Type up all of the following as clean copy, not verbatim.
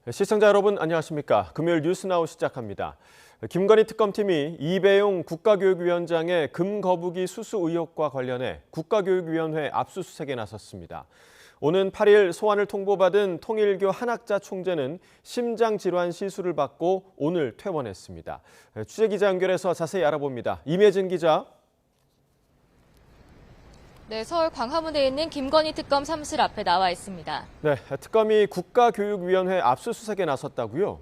시청자 여러분 안녕하십니까. 금요일 뉴스나우 시작합니다. 김건희 특검팀이 이배용 국가교육위원장의 금거북이 수수 의혹과 관련해 국가교육위원회 압수수색에 나섰습니다. 오는 8일 소환을 통보받은 통일교 한학자 총재는 심장질환 시술을 받고 오늘 퇴원했습니다. 취재기자 연결해서 자세히 알아봅니다. 임혜진 기자. 네, 서울 광화문에 있는 김건희 특검 사무실 앞에 나와 있습니다. 네, 특검이 국가교육위원회 압수수색에 나섰다고요?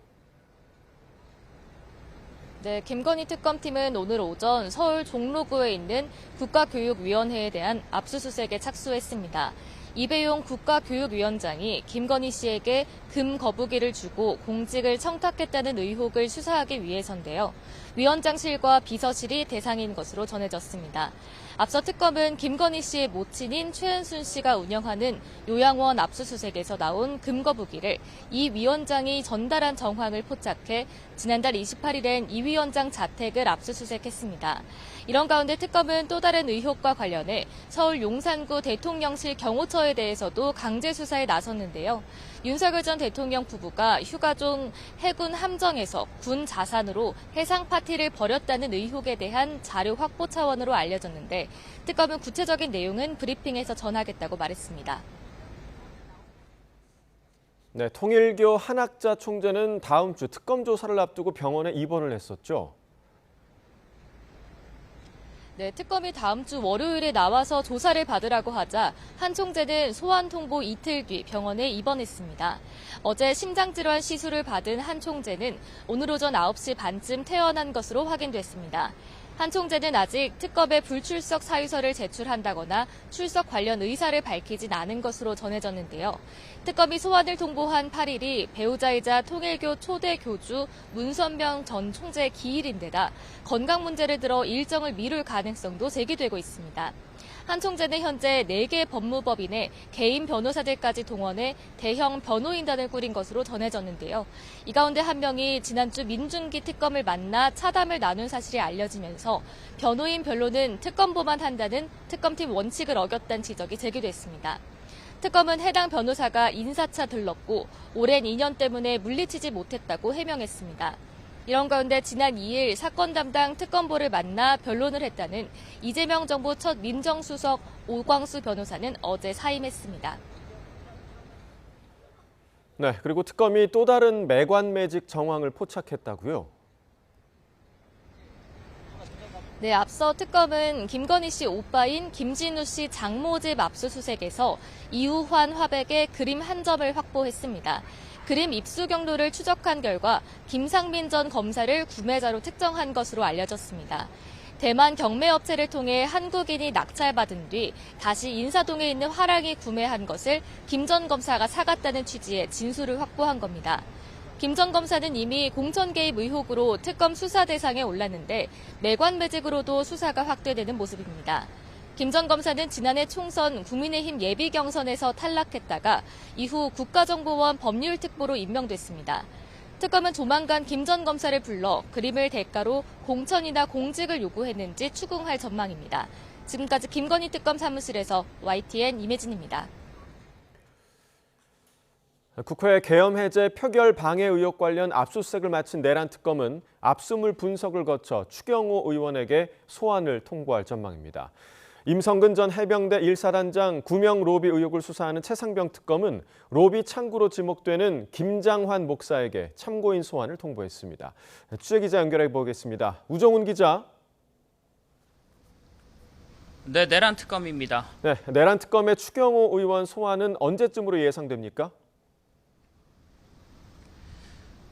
네, 김건희 특검팀은 오늘 오전 서울 종로구에 있는 국가교육위원회에 대한 압수수색에 착수했습니다. 이배용 국가교육위원장이 김건희 씨에게 금거북이를 주고 공직을 청탁했다는 의혹을 수사하기 위해서인데요. 위원장실과 비서실이 대상인 것으로 전해졌습니다. 앞서 특검은 김건희 씨의 모친인 최은순 씨가 운영하는 요양원 압수수색에서 나온 금거북이를 이 위원장이 전달한 정황을 포착해 지난달 28일엔 이 위원장 자택을 압수수색했습니다. 이런 가운데 특검은 또 다른 의혹과 관련해 서울 용산구 대통령실 경호처에 대해서도 강제 수사에 나섰는데요. 윤석열 전 대통령 부부가 휴가 중 해군 함정에서 군 자산으로 해상 파티를 벌였다는 의혹에 대한 자료 확보 차원으로 알려졌는데 특검은 구체적인 내용은 브리핑에서 전하겠다고 말했습니다. 네, 통일교 한학자 총재는 다음 주 특검 조사를 앞두고 병원에 입원을 했었죠. 네, 특검이 다음 주 월요일에 나와서 조사를 받으라고 하자 한 총재는 소환 통보 이틀 뒤 병원에 입원했습니다. 어제 심장질환 시술을 받은 한 총재는 오늘 오전 9시 반쯤 퇴원한 것으로 확인됐습니다. 한 총재는 아직 특검에 불출석 사유서를 제출한다거나 출석 관련 의사를 밝히진 않은 것으로 전해졌는데요. 특검이 소환을 통보한 8일이 배우자이자 통일교 초대 교주 문선명 전 총재의 기일인데다 건강 문제를 들어 일정을 미룰 가능성도 제기되고 있습니다. 한 총재는 현재 4개 법무법인의 개인 변호사들까지 동원해 대형 변호인단을 꾸린 것으로 전해졌는데요. 이 가운데 한 명이 지난주 민중기 특검을 만나 차담을 나눈 사실이 알려지면서 변호인 변론은 특검보만 한다는 특검팀 원칙을 어겼다는 지적이 제기됐습니다. 특검은 해당 변호사가 인사차 들렀고 오랜 인연 때문에 물리치지 못했다고 해명했습니다. 이런 가운데 지난 2일 사건 담당 특검보를 만나 변론을 했다는 이재명 정부 첫 민정수석 오광수 변호사는 어제 사임했습니다. 네, 그리고 특검이 또 다른 매관매직 정황을 포착했다고요? 네, 앞서 특검은 김건희 씨 오빠인 김진우 씨 장모집 압수수색에서 이우환 화백의 그림 한 점을 확보했습니다. 그림 입수 경로를 추적한 결과 김상민 전 검사를 구매자로 특정한 것으로 알려졌습니다. 대만 경매업체를 통해 한국인이 낙찰받은 뒤 다시 인사동에 있는 화랑이 구매한 것을 김 전 검사가 사갔다는 취지의 진술을 확보한 겁니다. 김 전 검사는 이미 공천 개입 의혹으로 특검 수사 대상에 올랐는데 매관매직으로도 수사가 확대되는 모습입니다. 김 전 검사는 지난해 총선 국민의힘 예비 경선에서 탈락했다가 이후 국가정보원 법률특보로 임명됐습니다. 특검은 조만간 김 전 검사를 불러 그림을 대가로 공천이나 공직을 요구했는지 추궁할 전망입니다. 지금까지 김건희 특검 사무실에서 YTN 임혜진입니다. 국회 계엄 해제 표결 방해 의혹 관련 압수수색을 마친 내란 특검은 압수물 분석을 거쳐 추경호 의원에게 소환을 통보할 전망입니다. 임성근 전 해병대 1사단장 구명 로비 의혹을 수사하는 최상병 특검은 로비 창구로 지목되는 김장환 목사에게 참고인 소환을 통보했습니다. 취재기자 연결해 보겠습니다. 우정훈 기자. 네, 내란 특검입니다. 네, 내란 특검의 추경호 의원 소환은 언제쯤으로 예상됩니까?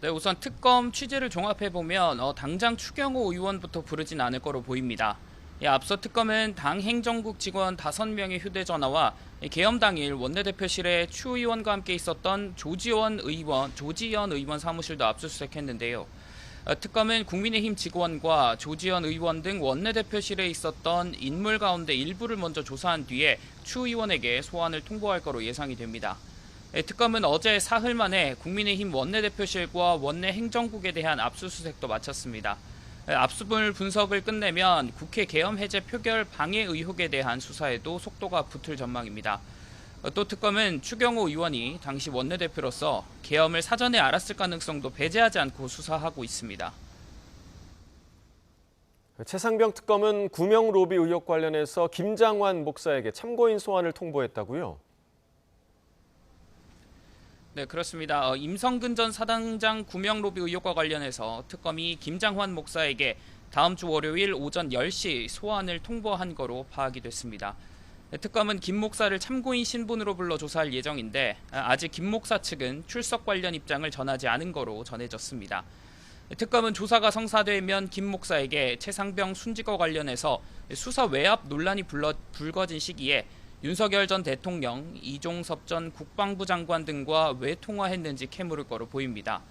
네, 우선 특검 취재를 종합해보면 당장 추경호 의원부터 부르진 않을 거로 보입니다. 앞서 특검은 당 행정국 직원 5명의 휴대전화와 계엄 당일 원내대표실에 추 의원과 함께 있었던 조지현 의원 사무실도 압수수색했는데요. 특검은 국민의힘 직원과 조지현 의원 등 원내대표실에 있었던 인물 가운데 일부를 먼저 조사한 뒤에 추 의원에게 소환을 통보할 거로 예상이 됩니다. 특검은 어제 사흘 만에 국민의힘 원내대표실과 원내 행정국에 대한 압수수색도 마쳤습니다. 압수물 분석을 끝내면 국회 계엄 해제 표결 방해 의혹에 대한 수사에도 속도가 붙을 전망입니다. 또 특검은 추경호 의원이 당시 원내대표로서 계엄을 사전에 알았을 가능성도 배제하지 않고 수사하고 있습니다. 최상병 특검은 구명 로비 의혹 관련해서 김장환 목사에게 참고인 소환을 통보했다고요? 네, 그렇습니다. 임성근 전 사당장 구명 로비 의혹과 관련해서 특검이 김장환 목사에게 다음 주 월요일 오전 10시 소환을 통보한 거로 파악이 됐습니다. 특검은 김 목사를 참고인 신분으로 불러 조사할 예정인데 아직 김 목사 측은 출석 관련 입장을 전하지 않은 거로 전해졌습니다. 특검은 조사가 성사되면 김 목사에게 최상병 순직과 관련해서 수사 외압 논란이 불거진 시기에 윤석열 전 대통령, 이종섭 전 국방부 장관 등과 왜 통화했는지 캐물을 거로 보입니다.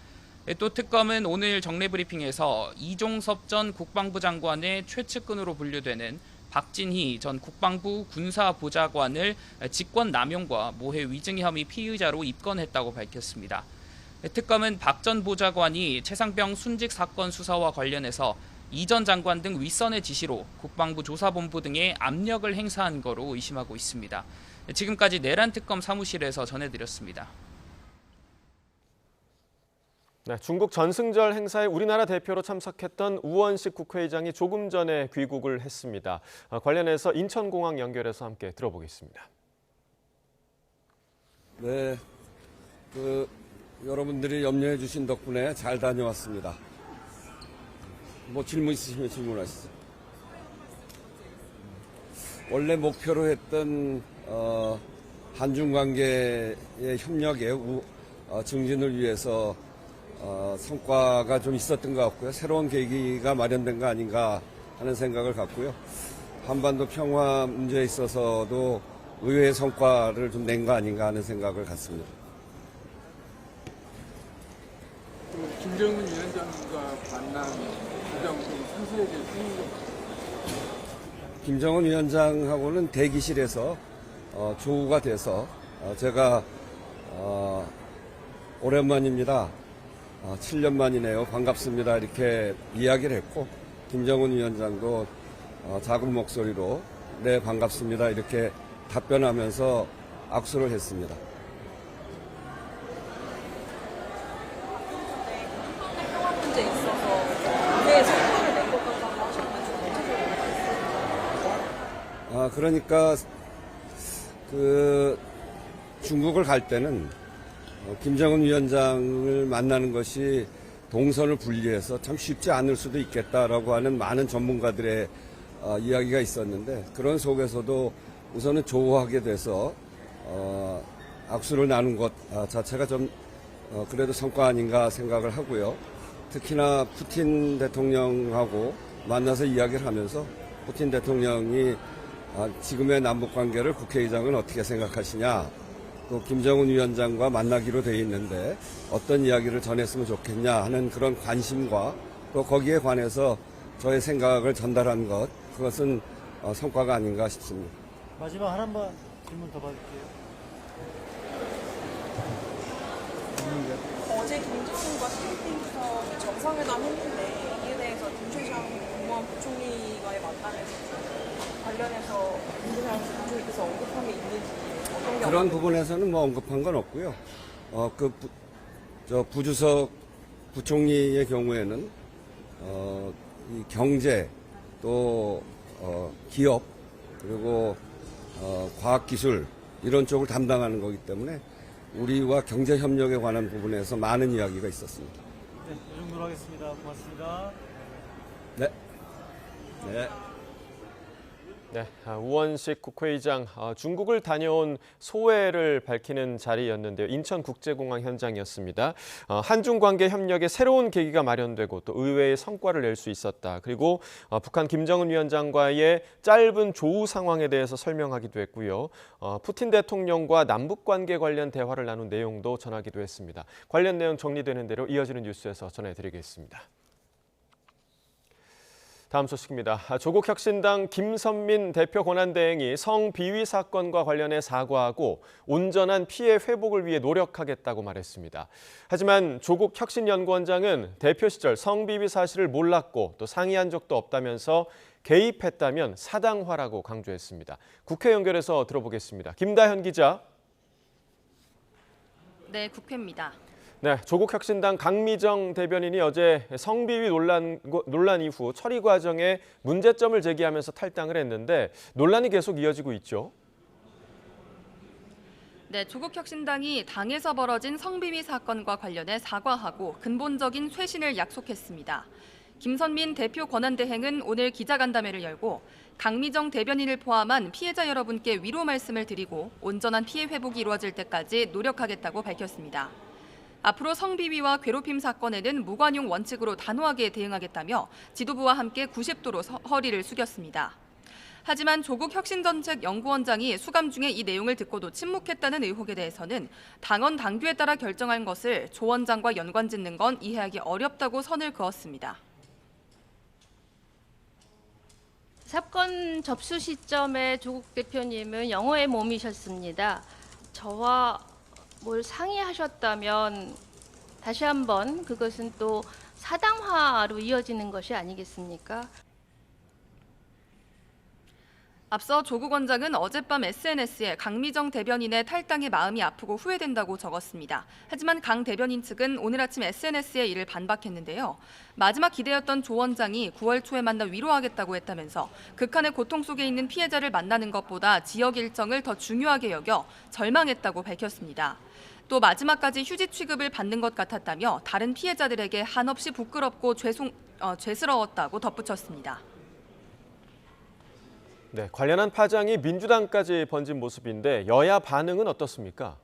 또 특검은 오늘 정례 브리핑에서 이종섭 전 국방부 장관의 최측근으로 분류되는 박진희 전 국방부 군사보좌관을 직권남용과 모해 위증 혐의 피의자로 입건했다고 밝혔습니다. 특검은 박 전 보좌관이 최상병 순직 사건 수사와 관련해서 이 전 장관 등 윗선의 지시로 국방부 조사본부 등에 압력을 행사한 거로 의심하고 있습니다. 지금까지 내란 특검 사무실에서 전해드렸습니다. 네, 중국 전승절 행사에 우리나라 대표로 참석했던 우원식 국회의장이 조금 전에 귀국을 했습니다. 관련해서 인천공항 연결해서 함께 들어보겠습니다. 네, 여러분들이 염려해 주신 덕분에 잘 다녀왔습니다. 뭐 질문 있으시면 질문하시죠. 원래 목표로 했던 한중 관계의 협력의 증진을 위해서 성과가 좀 있었던 것 같고요. 새로운 계기가 마련된 거 아닌가 하는 생각을 갖고요. 한반도 평화 문제에 있어서도 의외의 성과를 좀 낸 거 아닌가 하는 생각을 갖습니다. 김정은 위원장과 만난 과정 좀 상세하게 설명. 김정은 위원장하고는 대기실에서 조우가 돼서 제가 오랜만입니다. 7년 만이네요. 반갑습니다. 이렇게 이야기를 했고 김정은 위원장도 작은 목소리로 네 반갑습니다. 이렇게 답변하면서 악수를 했습니다. 문제 있어서 왜 성과를 낸 것 같다고 하셨는지 그러니까 중국을 갈 때는 김정은 위원장을 만나는 것이 동선을 분리해서 참 쉽지 않을 수도 있겠다라고 하는 많은 전문가들의 이야기가 있었는데 그런 속에서도 우선은 조우하게 돼서 악수를 나눈 것 자체가 좀 그래도 성과 아닌가 생각을 하고요. 특히나 푸틴 대통령하고 만나서 이야기를 하면서 푸틴 대통령이 지금의 남북관계를 국회의장은 어떻게 생각하시냐, 또 김정은 위원장과 만나기로 돼 있는데 어떤 이야기를 전했으면 좋겠냐 하는 그런 관심과 또 거기에 관해서 저의 생각을 전달한 것, 그것은 성과가 아닌가 싶습니다. 마지막 하나만 질문 더 받을게요. 어제 김정은과 시진핑이 정상회담 했는데 이에 대해서 김최장 국무원 부총리와의 만남에서 관련해서 김최장 부총리께서 언급한 게 있는지 어떤 게 그런 부분에서는 뭐 언급한 건 없고요. 부주석 부총리의 경우에는 이 경제 또 기업 그리고 과학기술 이런 쪽을 담당하는 거기 때문에 우리와 경제 협력에 관한 부분에서 많은 이야기가 있었습니다. 네, 이 정도로 하겠습니다. 고맙습니다. 네. 네. 네, 우원식 국회의장 중국을 다녀온 소회를 밝히는 자리였는데요. 인천국제공항 현장이었습니다. 한중 관계 협력에 새로운 계기가 마련되고 또 의외의 성과를 낼 수 있었다. 그리고 북한 김정은 위원장과의 짧은 조우 상황에 대해서 설명하기도 했고요. 푸틴 대통령과 남북 관계 관련 대화를 나눈 내용도 전하기도 했습니다. 관련 내용 정리되는 대로 이어지는 뉴스에서 전해드리겠습니다. 다음 소식입니다. 조국혁신당 김선민 대표 권한대행이 성비위 사건과 관련해 사과하고 온전한 피해 회복을 위해 노력하겠다고 말했습니다. 하지만 조국혁신연구원장은 대표 시절 성비위 사실을 몰랐고 또 상의한 적도 없다면서 개입했다면 사당화라고 강조했습니다. 국회 연결해서 들어보겠습니다. 김다현 기자. 네, 국회입니다. 네, 조국혁신당 강미정 대변인이 어제 성비위 논란 이후 처리 과정에 문제점을 제기하면서 탈당을 했는데 논란이 계속 이어지고 있죠. 네, 조국혁신당이 당에서 벌어진 성비위 사건과 관련해 사과하고 근본적인 쇄신을 약속했습니다. 김선민 대표 권한대행은 오늘 기자간담회를 열고 강미정 대변인을 포함한 피해자 여러분께 위로 말씀을 드리고 온전한 피해 회복이 이루어질 때까지 노력하겠다고 밝혔습니다. 앞으로 성비위와 괴롭힘 사건에는 무관용 원칙으로 단호하게 대응하겠다며 지도부와 함께 90도로 허리를 숙였습니다. 하지만 조국 혁신정책연구원장이 수감 중에 이 내용을 듣고도 침묵했다는 의혹에 대해서는 당원 당규에 따라 결정한 것을 조 원장과 연관짓는 건 이해하기 어렵다고 선을 그었습니다. 사건 접수 시점에 조국 대표님은 영어의 몸이셨습니다. 저와 뭘 상의하셨다면 다시 한번 그것은 또 사당화로 이어지는 것이 아니겠습니까? 앞서 조국 원장은 어젯밤 SNS에 강미정 대변인의 탈당에 마음이 아프고 후회된다고 적었습니다. 하지만 강 대변인 측은 오늘 아침 SNS에 이를 반박했는데요. 마지막 기대였던 조 원장이 9월 초에 만나 위로하겠다고 했다면서 극한의 고통 속에 있는 피해자를 만나는 것보다 지역 일정을 더 중요하게 여겨 절망했다고 밝혔습니다. 또 마지막까지 휴지 취급을 받는 것 같았다며 다른 피해자들에게 한없이 부끄럽고 죄스러웠다고 덧붙였습니다. 네, 관련한 파장이 민주당까지 번진 모습인데 여야 반응은 어떻습니까?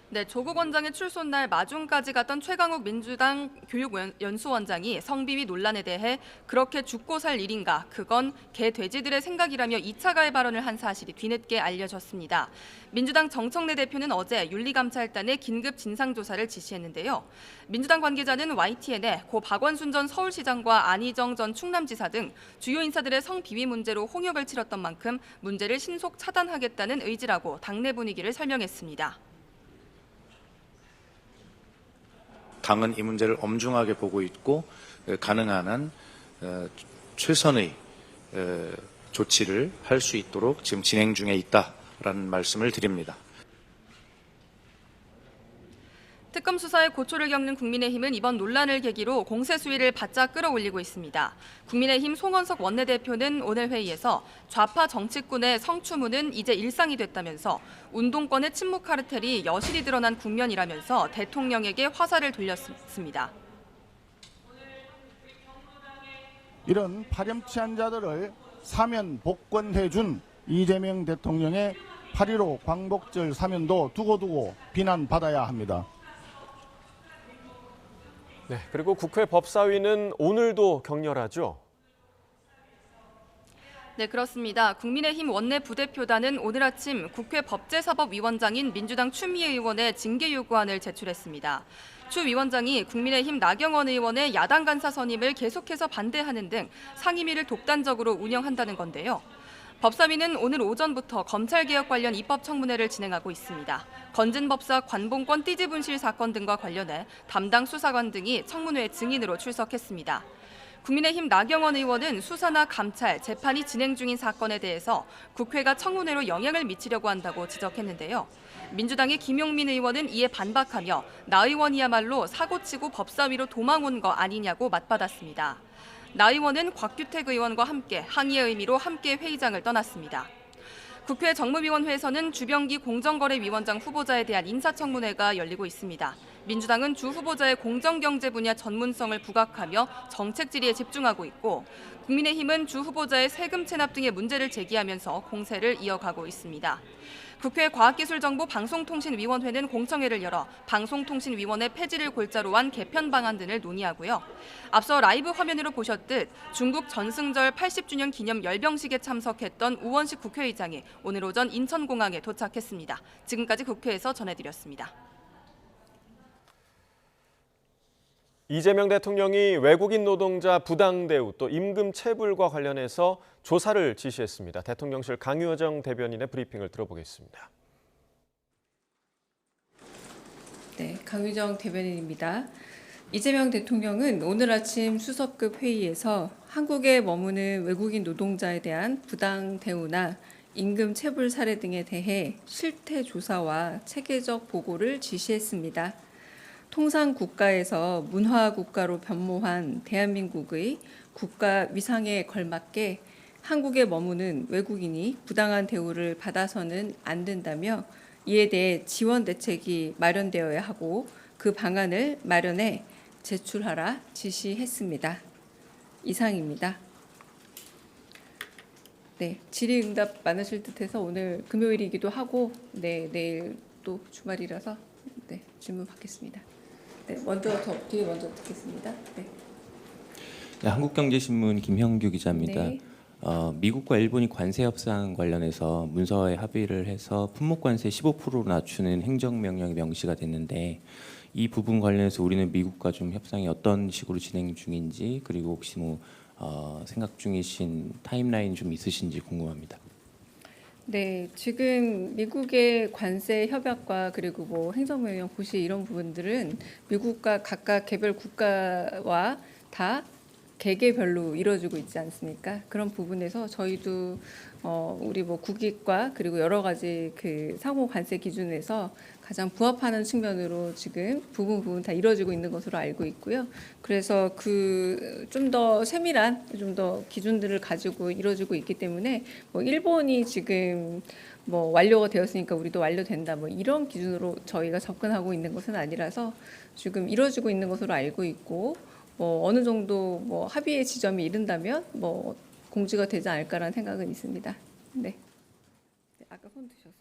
네, 조국 원장의 출소 날 마중까지 갔던 최강욱 민주당 교육연수원장이 성비위 논란에 대해 그렇게 죽고 살 일인가, 그건 개 돼지들의 생각이라며 2차 가해 발언을 한 사실이 뒤늦게 알려졌습니다. 민주당 정청래 대표는 어제 윤리감찰단에 긴급 진상조사를 지시했는데요. 민주당 관계자는 YTN에 고 박원순 전 서울시장과 안희정 전 충남지사 등 주요 인사들의 성비위 문제로 홍역을 치렀던 만큼 문제를 신속 차단하겠다는 의지라고 당내 분위기를 설명했습니다. 당은 이 문제를 엄중하게 보고 있고 가능한 한 최선의 조치를 할 수 있도록 지금 진행 중에 있다라는 말씀을 드립니다. 특검 수사에 고초를 겪는 국민의힘은 이번 논란을 계기로 공세 수위를 바짝 끌어올리고 있습니다. 국민의힘 송원석 원내대표는 오늘 회의에서 좌파 정치꾼의 성추문은 이제 일상이 됐다면서 운동권의 친목 카르텔이 여실히 드러난 국면이라면서 대통령에게 화살을 돌렸습니다. 이런 파렴치한 자들을 사면 복권해준 이재명 대통령의 8.15 광복절 사면도 두고두고 비난받아야 합니다. 네, 그리고 국회 법사위는 오늘도 격렬하죠. 네, 그렇습니다. 국민의힘 원내 부대표단은 오늘 아침 국회 법제사법위원장인 민주당 추미애 의원의 징계 요구안을 제출했습니다. 추 위원장이 국민의힘 나경원 의원의 야당 간사 선임을 계속해서 반대하는 등 상임위를 독단적으로 운영한다는 건데요. 법사위는 오늘 오전부터 검찰개혁 관련 입법청문회를 진행하고 있습니다. 건진 법사 관봉권 띠지 분실 사건 등과 관련해 담당 수사관 등이 청문회 증인으로 출석했습니다. 국민의힘 나경원 의원은 수사나 감찰, 재판이 진행 중인 사건에 대해서 국회가 청문회로 영향을 미치려고 한다고 지적했는데요. 민주당의 김용민 의원은 이에 반박하며 나 의원이야말로 사고치고 법사위로 도망온 거 아니냐고 맞받았습니다. 나 의원은 곽규택 의원과 함께 항의의 의미로 함께 회의장을 떠났습니다. 국회 정무위원회에서는 주병기 공정거래위원장 후보자에 대한 인사청문회가 열리고 있습니다. 민주당은 주 후보자의 공정경제 분야 전문성을 부각하며 정책 질의에 집중하고 있고, 국민의힘은 주 후보자의 세금 체납 등의 문제를 제기하면서 공세를 이어가고 있습니다. 국회 과학기술정보방송통신위원회는 공청회를 열어 방송통신위원회 폐지를 골자로 한 개편 방안 등을 논의하고요. 앞서 라이브 화면으로 보셨듯 중국 전승절 80주년 기념 열병식에 참석했던 우원식 국회의장이 오늘 오전 인천공항에 도착했습니다. 지금까지 국회에서 전해드렸습니다. 이재명 대통령이 외국인 노동자 부당 대우 또 임금 체불과 관련해서 조사를 지시했습니다. 대통령실 강효정 대변인의 브리핑을 들어보겠습니다. 네, 강효정 대변인입니다. 이재명 대통령은 오늘 아침 수석급 회의에서 한국에 머무는 외국인 노동자에 대한 부당 대우나 임금 체불 사례 등에 대해 실태 조사와 체계적 보고를 지시했습니다. 통상 국가에서 문화 국가로 변모한 대한민국의 국가 위상에 걸맞게 한국에 머무는 외국인이 부당한 대우를 받아서는 안 된다며 이에 대해 지원 대책이 마련되어야 하고 그 방안을 마련해 제출하라 지시했습니다. 이상입니다. 네, 질의응답 많으실 듯해서 오늘 금요일이기도 하고 내일 또 주말이라서 질문 받겠습니다. 먼저 뒤에 먼저 듣겠습니다. 한국경제신문 김형규 기자입니다. 네. 미국과 일본이 관세 협상 관련해서 문서에 합의를 해서 품목 관세 15%로 낮추는 행정명령이 명시가 됐는데 이 부분 관련해서 우리는 미국과 좀 협상이 어떤 식으로 진행 중인지 그리고 혹시 생각 중이신 타임라인 좀 있으신지 궁금합니다. 네, 지금 미국의 관세 협약과 그리고 행정명령 고시 이런 부분들은 미국과 각각 개별 국가와 다 개개별로 이루어지고 있지 않습니까? 그런 부분에서 저희도 우리 국익과 그리고 여러 가지 그 상호 관세 기준에서 가장 부합하는 측면으로 지금 부분 다 이루어지고 있는 것으로 알고 있고요. 그래서 그 좀 더 세밀한 좀 더 기준들을 가지고 이루어지고 있기 때문에 일본이 지금 완료가 되었으니까 우리도 완료된다 이런 기준으로 저희가 접근하고 있는 것은 아니라서 지금 이루어지고 있는 것으로 알고 있고 어느 정도 합의의 지점이 이른다면 공지가 되지 않을까라는 생각은 있습니다. 네. 아까 손 드셔서.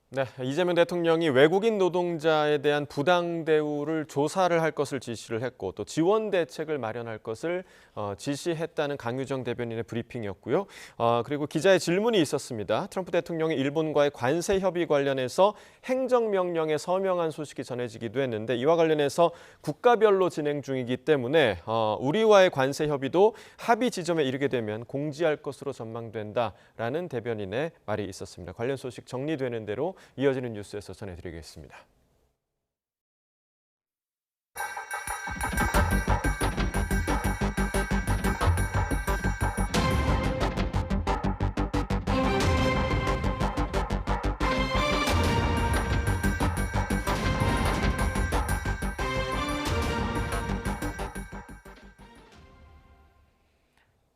네, 이재명 대통령이 외국인 노동자에 대한 부당 대우를 조사를 할 것을 지시를 했고 또 지원 대책을 마련할 것을 지시했다는 강유정 대변인의 브리핑이었고요. 그리고 기자의 질문이 있었습니다. 트럼프 대통령이 일본과의 관세 협의 관련해서 행정명령에 서명한 소식이 전해지기도 했는데 이와 관련해서 국가별로 진행 중이기 때문에 우리와의 관세 협의도 합의 지점에 이르게 되면 공지할 것으로 전망된다라는 대변인의 말이 있었습니다. 관련 소식 정리되는 대로 이어지는 뉴스에서 전해드리겠습니다.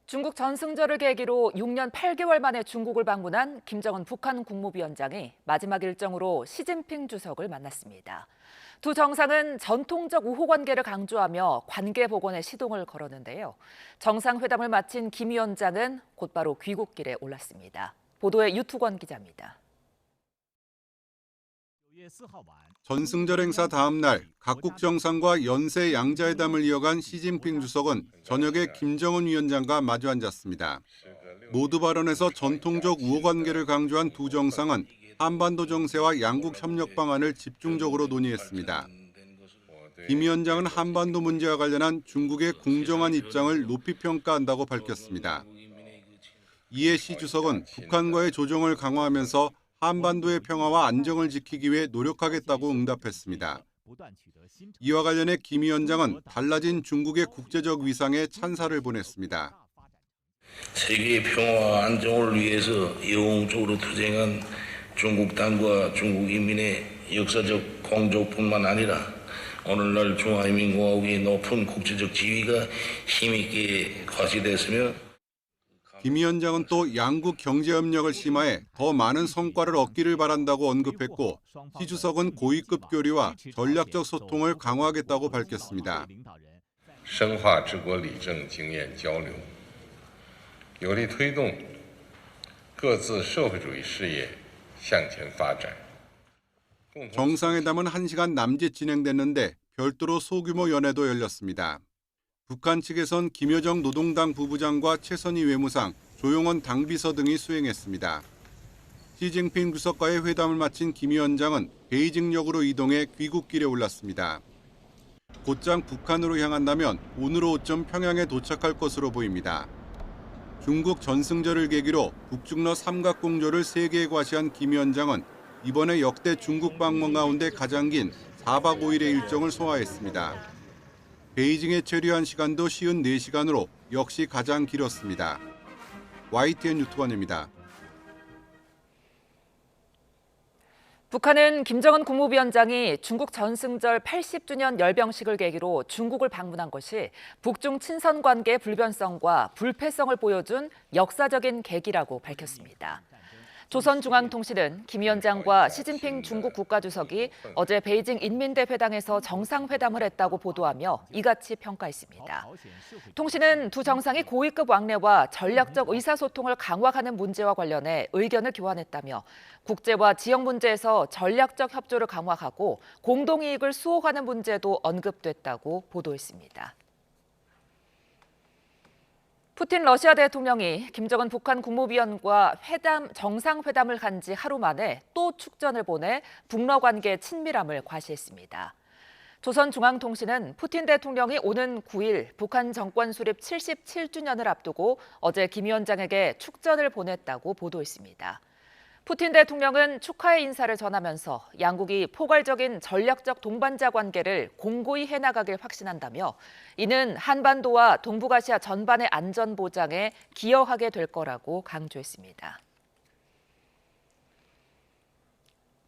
중국 전승절을 계기로 6년 8개월 만에 중국을 방문한 김정은 북한 국무위원장이 마지막 일정으로 시진핑 주석을 만났습니다. 두 정상은 전통적 우호 관계를 강조하며 관계 복원에 시동을 걸었는데요. 정상회담을 마친 김 위원장은 곧바로 귀국길에 올랐습니다. 보도에 유투권 기자입니다. 전승절 행사 다음 날 각국 정상과 연쇄 양자회담을 이어간 시진핑 주석은 저녁에 김정은 위원장과 마주 앉았습니다. 모두 발언에서 전통적 우호 관계를 강조한 두 정상은 한반도 정세와 양국 협력 방안을 집중적으로 논의했습니다. 김 위원장은 한반도 문제와 관련한 중국의 공정한 입장을 높이 평가한다고 밝혔습니다. 이에 시 주석은 북한과의 조정을 강화하면서 한반도의 평화와 안정을 지키기 위해 노력하겠다고 응답했습니다. 이와 관련해 김 위원장은 달라진 중국의 국제적 위상에 찬사를 보냈습니다. 세계의 평화와 안정을 위해서 영웅적으로 투쟁한 중국 당과 중국 인민의 역사적 공조뿐만 아니라 오늘날 중화인민공화국의 높은 국제적 지위가 힘있게 과시됐으며 김 위원장은 또 양국 경제협력을 심화해 더 많은 성과를 얻기를 바란다고 언급했고 시 주석은 고위급 교류와 전략적 소통을 강화하겠다고 밝혔습니다. 深化治国理政经验交流，有力推动各自社会主义事业向前发展。 정상회담은 1시간 남짓 진행됐는데 별도로 소규모 연회도 열렸습니다. 북한 측에선 김여정 노동당 부부장과 최선희 외무상, 조용원 당비서 등이 수행했습니다. 시진핑 주석과의 회담을 마친 김 위원장은 베이징역으로 이동해 귀국길에 올랐습니다. 곧장 북한으로 향한다면 오늘 오전 평양에 도착할 것으로 보입니다. 중국 전승절을 계기로 북중러 삼각공조를 세계에 과시한 김 위원장은 이번에 역대 중국 방문 가운데 가장 긴 4박 5일의 일정을 소화했습니다. 베이징에 체류한 시간도 54시간으로 역시 가장 길었습니다. YTN 유튜버입니다. 북한은 김정은 국무위원장이 중국 전승절 80주년 열병식을 계기로 중국을 방문한 것이 북중 친선 관계의 불변성과 불패성을 보여준 역사적인 계기라고 밝혔습니다. 조선중앙통신은 김 위원장과 시진핑 중국 국가주석이 어제 베이징 인민대회당에서 정상회담을 했다고 보도하며 이같이 평가했습니다. 통신은 두 정상이 고위급 왕래와 전략적 의사소통을 강화하는 문제와 관련해 의견을 교환했다며 국제와 지역 문제에서 전략적 협조를 강화하고 공동이익을 수호하는 문제도 언급됐다고 보도했습니다. 푸틴 러시아 대통령이 김정은 북한 국무위원과 정상회담을 한 지 하루 만에 또 축전을 보내 북러 관계의 친밀함을 과시했습니다. 조선중앙통신은 푸틴 대통령이 오는 9일 북한 정권 수립 77주년을 앞두고 어제 김 위원장에게 축전을 보냈다고 보도했습니다. 푸틴 대통령은 축하의 인사를 전하면서 양국이 포괄적인 전략적 동반자 관계를 공고히 해나가길 확신한다며 이는 한반도와 동북아시아 전반의 안전 보장에 기여하게 될 거라고 강조했습니다.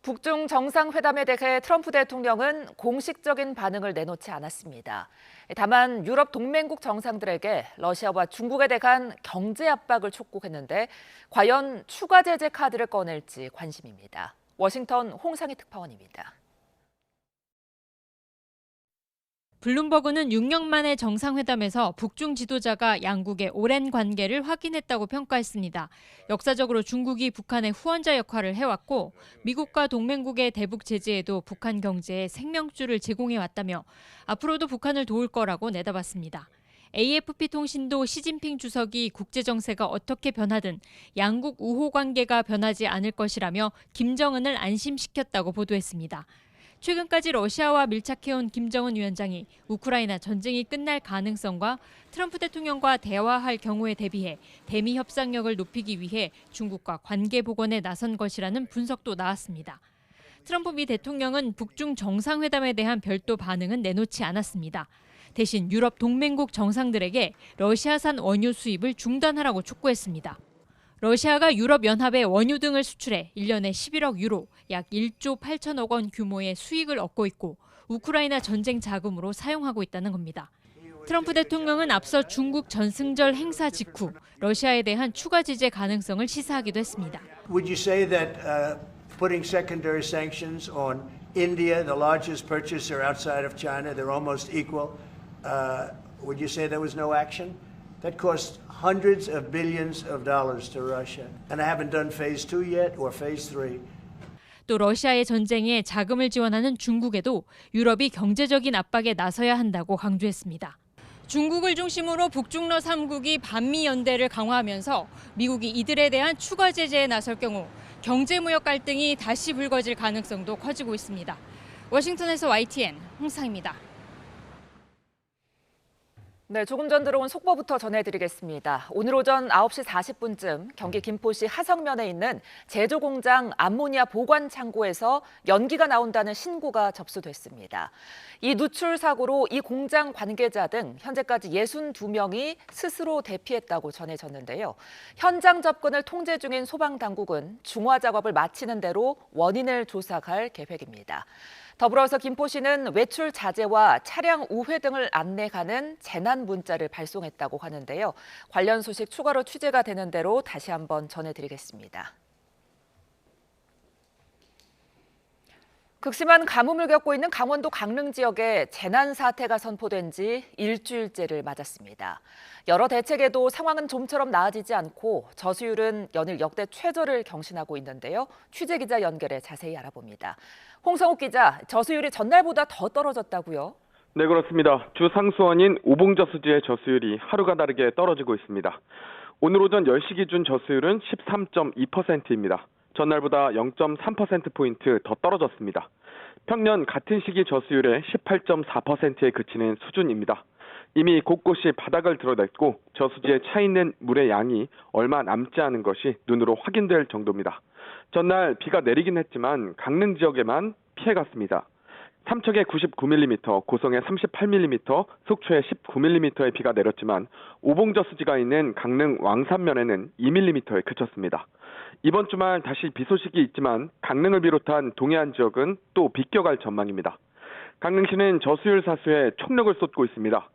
북중 정상회담에 대해 트럼프 대통령은 공식적인 반응을 내놓지 않았습니다. 다만 유럽 동맹국 정상들에게 러시아와 중국에 대한 경제 압박을 촉구했는데 과연 추가 제재 카드를 꺼낼지 관심입니다. 워싱턴 홍상희 특파원입니다. 블룸버그는 6년 만의 정상회담에서 북중 지도자가 양국의 오랜 관계를 확인했다고 평가했습니다. 역사적으로 중국이 북한의 후원자 역할을 해왔고 미국과 동맹국의 대북 제재에도 북한 경제에 생명줄을 제공해왔다며 앞으로도 북한을 도울 거라고 내다봤습니다. AFP 통신도 시진핑 주석이 국제정세가 어떻게 변하든 양국 우호 관계가 변하지 않을 것이라며 김정은을 안심시켰다고 보도했습니다. 최근까지 러시아와 밀착해온 김정은 위원장이 우크라이나 전쟁이 끝날 가능성과 트럼프 대통령과 대화할 경우에 대비해 대미 협상력을 높이기 위해 중국과 관계 복원에 나선 것이라는 분석도 나왔습니다. 트럼프 미 대통령은 북중 정상회담에 대한 별도 반응은 내놓지 않았습니다. 대신 유럽 동맹국 정상들에게 러시아산 원유 수입을 중단하라고 촉구했습니다. 러시아가 유럽연합에 원유 등을 수출해 1년에 11억 유로, 약 1조 8천억 원 규모의 수익을 얻고 있고 우크라이나 전쟁 자금으로 사용하고 있다는 겁니다. 트럼프 대통령은 앞서 중국 전승절 행사 직후 러시아에 대한 추가 제재 가능성을 시사하기도 했습니다. Would you say that putting secondary sanctions on India, the largest purchaser outside of China, they're almost equal. Would you say there was no action? That cost hundreds of billions of dollars to Russia. And I haven't done phase 2 yet or phase 3. 또 러시아의 전쟁에 자금을 지원하는 중국에도 유럽이 경제적인 압박에 나서야 한다고 강조했습니다. 중국을 중심으로 북중러 3국이 반미 연대를 강화하면서 미국이 이들에 대한 추가 제재에 나설 경우 경제무역 갈등이 다시 불거질 가능성도 커지고 있습니다. 워싱턴에서 YTN 홍상입니다. 네, 조금 전 들어온 속보부터 전해드리겠습니다. 오늘 오전 9시 40분쯤 경기 김포시 하성면에 있는 제조공장 암모니아 보관 창고에서 연기가 나온다는 신고가 접수됐습니다. 이 누출 사고로 이 공장 관계자 등 현재까지 62명이 스스로 대피했다고 전해졌는데요. 현장 접근을 통제 중인 소방당국은 중화 작업을 마치는 대로 원인을 조사할 계획입니다. 더불어서 김포시는 외출 자제와 차량 우회 등을 안내하는 재난 문자를 발송했다고 하는데요. 관련 소식 추가로 취재가 되는 대로 다시 한번 전해드리겠습니다. 극심한 가뭄을 겪고 있는 강원도 강릉 지역에 재난 사태가 선포된 지 일주일째를 맞았습니다. 여러 대책에도 상황은 좀처럼 나아지지 않고 저수율은 연일 역대 최저를 경신하고 있는데요. 취재기자 연결해 자세히 알아봅니다. 홍성욱 기자, 저수율이 전날보다 더 떨어졌다고요? 네, 그렇습니다. 주 상수원인 오봉저수지의 저수율이 하루가 다르게 떨어지고 있습니다. 오늘 오전 10시 기준 저수율은 13.2%입니다. 전날보다 0.3%포인트 더 떨어졌습니다. 평년 같은 시기 저수율의 18.4%에 그치는 수준입니다. 이미 곳곳이 바닥을 드러냈고 저수지에 차 있는 물의 양이 얼마 남지 않은 것이 눈으로 확인될 정도입니다. 전날 비가 내리긴 했지만 강릉 지역에만 피해갔습니다. 삼척에 99mm, 고성에 38mm, 속초에 19mm의 비가 내렸지만 오봉저수지가 있는 강릉 왕산면에는 2mm에 그쳤습니다. 이번 주말 다시 비 소식이 있지만 강릉을 비롯한 동해안 지역은 또 비껴갈 전망입니다. 강릉시는 저수율 사수에 총력을 쏟고 있습니다.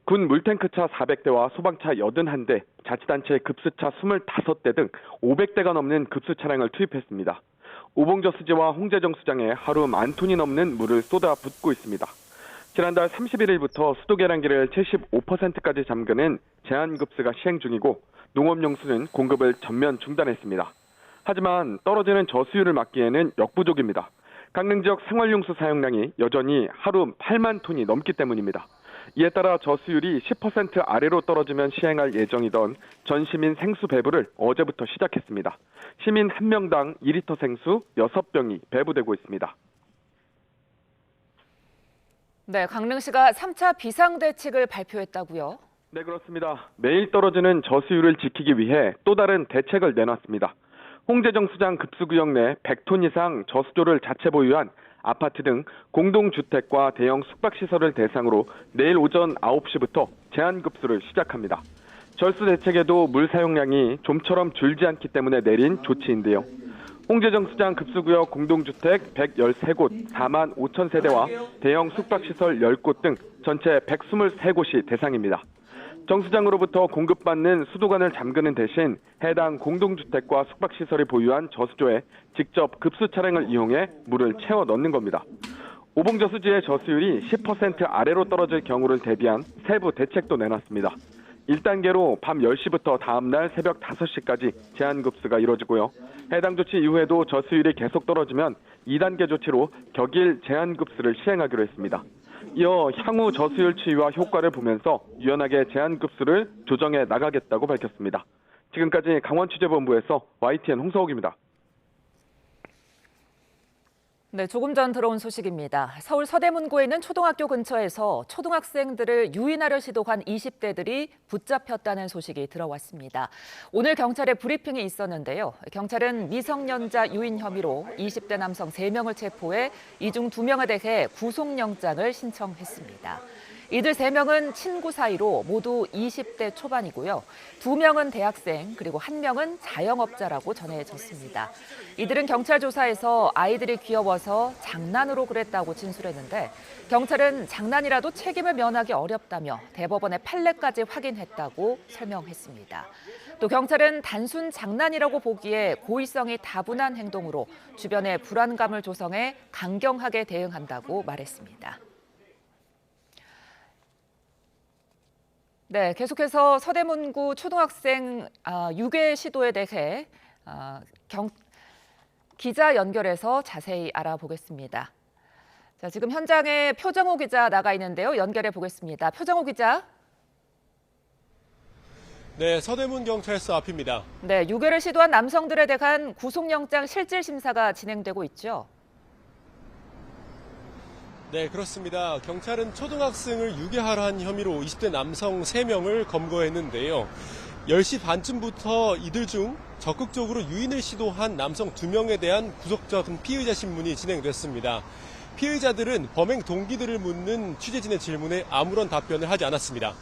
군 물탱크차 400대와 소방차 81대, 자치단체 급수차 25대 등 500대가 넘는 급수 차량을 투입했습니다. 오봉저수지와 홍제정수장에 하루 10,000톤이 넘는 물을 쏟아붓고 있습니다. 지난달 31일부터 수도 계량기를 75%까지 잠그는 제한급수가 시행 중이고 농업용수는 공급을 전면 중단했습니다. 하지만 떨어지는 저수율을 막기에는 역부족입니다. 강릉 지역 생활용수 사용량이 여전히 하루 8만 톤이 넘기 때문입니다. 이에 따라 저수율이 10% 아래로 떨어지면 시행할 예정이던 전시민 생수 배부를 어제부터 시작했습니다. 시민 1명당 2리터 생수 6병이 배부되고 있습니다. 네, 강릉시가 3차 비상대책을 발표했다고요? 네, 그렇습니다. 매일 떨어지는 저수율을 지키기 위해 또 다른 대책을 내놨습니다. 홍제정수장 급수구역 내 100톤 이상 저수조를 자체 보유한 아파트 등 공동주택과 대형 숙박시설을 대상으로 내일 오전 9시부터 제한급수를 시작합니다. 절수 대책에도 물 사용량이 좀처럼 줄지 않기 때문에 내린 조치인데요. 홍제정수장 급수구역 공동주택 113곳 4만 5천 세대와 대형 숙박시설 10곳 등 전체 123곳이 대상입니다. 정수장으로부터 공급받는 수도관을 잠그는 대신 해당 공동주택과 숙박시설이 보유한 저수조에 직접 급수 차량을 이용해 물을 채워 넣는 겁니다. 오봉저수지의 저수율이 10% 아래로 떨어질 경우를 대비한 세부 대책도 내놨습니다. 1단계로 밤 10시부터 다음날 새벽 5시까지 제한급수가 이루어지고요. 해당 조치 이후에도 저수율이 계속 떨어지면 2단계 조치로 격일 제한급수를 시행하기로 했습니다. 이어 향후 저수율 추이와 효과를 보면서 유연하게 제한급수를 조정해 나가겠다고 밝혔습니다. 지금까지 강원취재본부에서 YTN 홍서옥입니다. 네, 조금 전 들어온 소식입니다. 서울 서대문구에 있는 초등학교 근처에서 초등학생들을 유인하려 시도한 20대들이 붙잡혔다는 소식이 들어왔습니다. 오늘 경찰에 브리핑이 있었는데요. 경찰은 미성년자 유인 혐의로 20대 남성 3명을 체포해 이 중 2명에 대해 구속영장을 신청했습니다. 이들 3명은 친구 사이로 모두 20대 초반이고요. 2명은 대학생 그리고 1명은 자영업자라고 전해졌습니다. 이들은 경찰 조사에서 아이들이 귀여워서 장난으로 그랬다고 진술했는데 경찰은 장난이라도 책임을 면하기 어렵다며 대법원의 판례까지 확인했다고 설명했습니다. 또 경찰은 단순 장난이라고 보기에 고의성이 다분한 행동으로 주변에 불안감을 조성해 강경하게 대응한다고 말했습니다. 네, 계속해서 서대문구 초등학생 유괴 시도에 대해 기자 연결해서 자세히 알아보겠습니다. 자, 지금 현장에 표정호 기자 나가 있는데요. 연결해 보겠습니다. 표정호 기자. 네, 서대문 경찰서 앞입니다. 네, 유괴를 시도한 남성들에 대한 구속영장 실질 심사가 진행되고 있죠. 네, 그렇습니다. 경찰은 초등학생을 유괴하려 한 혐의로 20대 남성 3명을 검거했는데요. 10시 반쯤부터 이들 중 적극적으로 유인을 시도한 남성 2명에 대한 구속적 피의자 신문이 진행됐습니다. 피의자들은 범행 동기들을 묻는 취재진의 질문에 아무런 답변을 하지 않았습니다.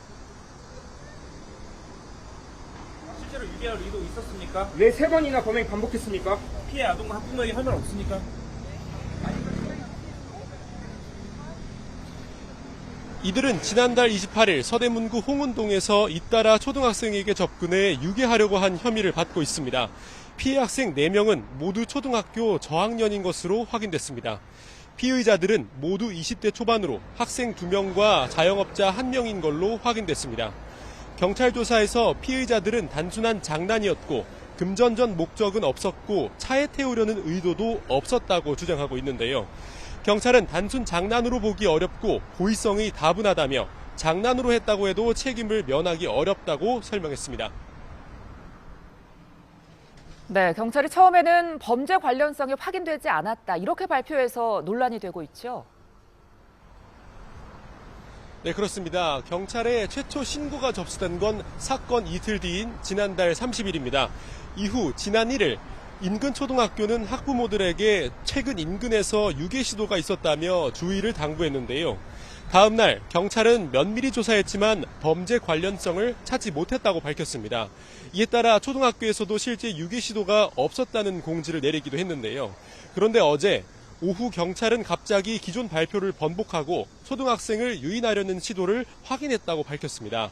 실제로 유괴할 의도 있었습니까? 왜 3번이나 범행 반복했습니까? 피해 아동과 학부모에게 할 말 없습니까? 이들은 지난달 28일 서대문구 홍은동에서 잇따라 초등학생에게 접근해 유괴하려고 한 혐의를 받고 있습니다. 피해 학생 4명은 모두 초등학교 저학년인 것으로 확인됐습니다. 피의자들은 모두 20대 초반으로 학생 2명과 자영업자 1명인 걸로 확인됐습니다. 경찰 조사에서 피의자들은 단순한 장난이었고 금전전 목적은 없었고 차에 태우려는 의도도 없었다고 주장하고 있는데요. 경찰은 단순 장난으로 보기 어렵고 고의성이 다분하다며 장난으로 했다고 해도 책임을 면하기 어렵다고 설명했습니다. 네, 경찰이 처음에는 범죄 관련성이 확인되지 않았다 이렇게 발표해서 논란이 되고 있죠. 네, 그렇습니다. 경찰에 최초 신고가 접수된 건 사건 이틀 뒤인 지난달 30일입니다. 이후 지난 1일 인근 초등학교는 학부모들에게 최근 인근에서 유괴 시도가 있었다며 주의를 당부했는데요. 다음 날 경찰은 면밀히 조사했지만 범죄 관련성을 찾지 못했다고 밝혔습니다. 이에 따라 초등학교에서도 실제 유괴 시도가 없었다는 공지를 내리기도 했는데요. 그런데 어제 오후 경찰은 갑자기 기존 발표를 번복하고 초등학생을 유인하려는 시도를 확인했다고 밝혔습니다.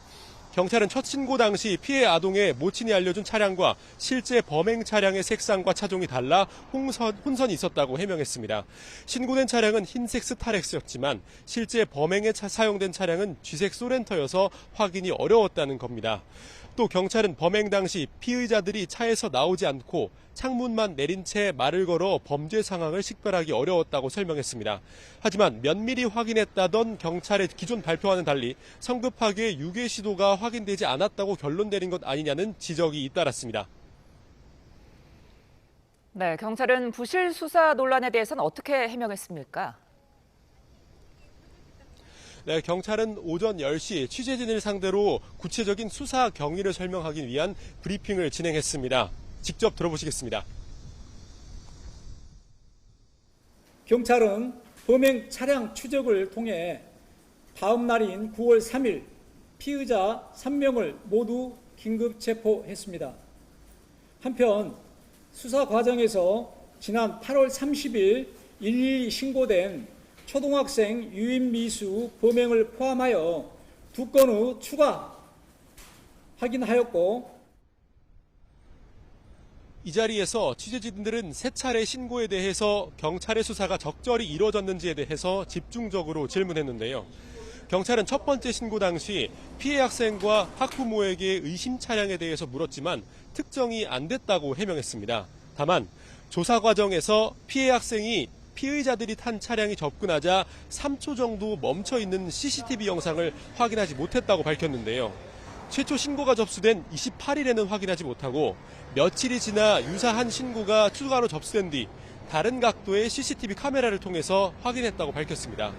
경찰은 첫 신고 당시 피해 아동의 모친이 알려준 차량과 실제 범행 차량의 색상과 차종이 달라 혼선이 있었다고 해명했습니다. 신고된 차량은 흰색 스타렉스였지만 실제 범행에 사용된 차량은 쥐색 소렌터여서 확인이 어려웠다는 겁니다. 또 경찰은 범행 당시 피의자들이 차에서 나오지 않고 창문만 내린 채 말을 걸어 범죄 상황을 식별하기 어려웠다고 설명했습니다. 하지만 면밀히 확인했다던 경찰의 기존 발표와는 달리 성급하게 유괴 시도가 확인되지 않았다고 결론 내린 것 아니냐는 지적이 잇따랐습니다. 네, 경찰은 부실 수사 논란에 대해서는 어떻게 해명했습니까? 네, 경찰은 오전 10시 취재진을 상대로 구체적인 수사 경위를 설명하기 위한 브리핑을 진행했습니다. 직접 들어보시겠습니다. 경찰은 범행 차량 추적을 통해 다음 날인 9월 3일 피의자 3명을 모두 긴급 체포했습니다. 한편 수사 과정에서 지난 8월 30일 112 신고된 초등학생 유인 미수 범행을 포함하여 2건의 추가 확인하였고, 이 자리에서 취재진들은 세 차례 신고에 대해서 경찰의 수사가 적절히 이루어졌는지에 대해서 집중적으로 질문했는데요. 경찰은 첫 번째 신고 당시 피해 학생과 학부모에게 의심 차량에 대해서 물었지만 특정이 안 됐다고 해명했습니다. 다만 조사 과정에서 피해 학생이 피의자들이 탄 차량이 접근하자 3초 정도 멈춰있는 CCTV 영상을 확인하지 못했다고 밝혔는데요. 최초 신고가 접수된 28일에는 확인하지 못하고 며칠이 지나 유사한 신고가 추가로 접수된 뒤 다른 각도의 CCTV 카메라를 통해서 확인했다고 밝혔습니다.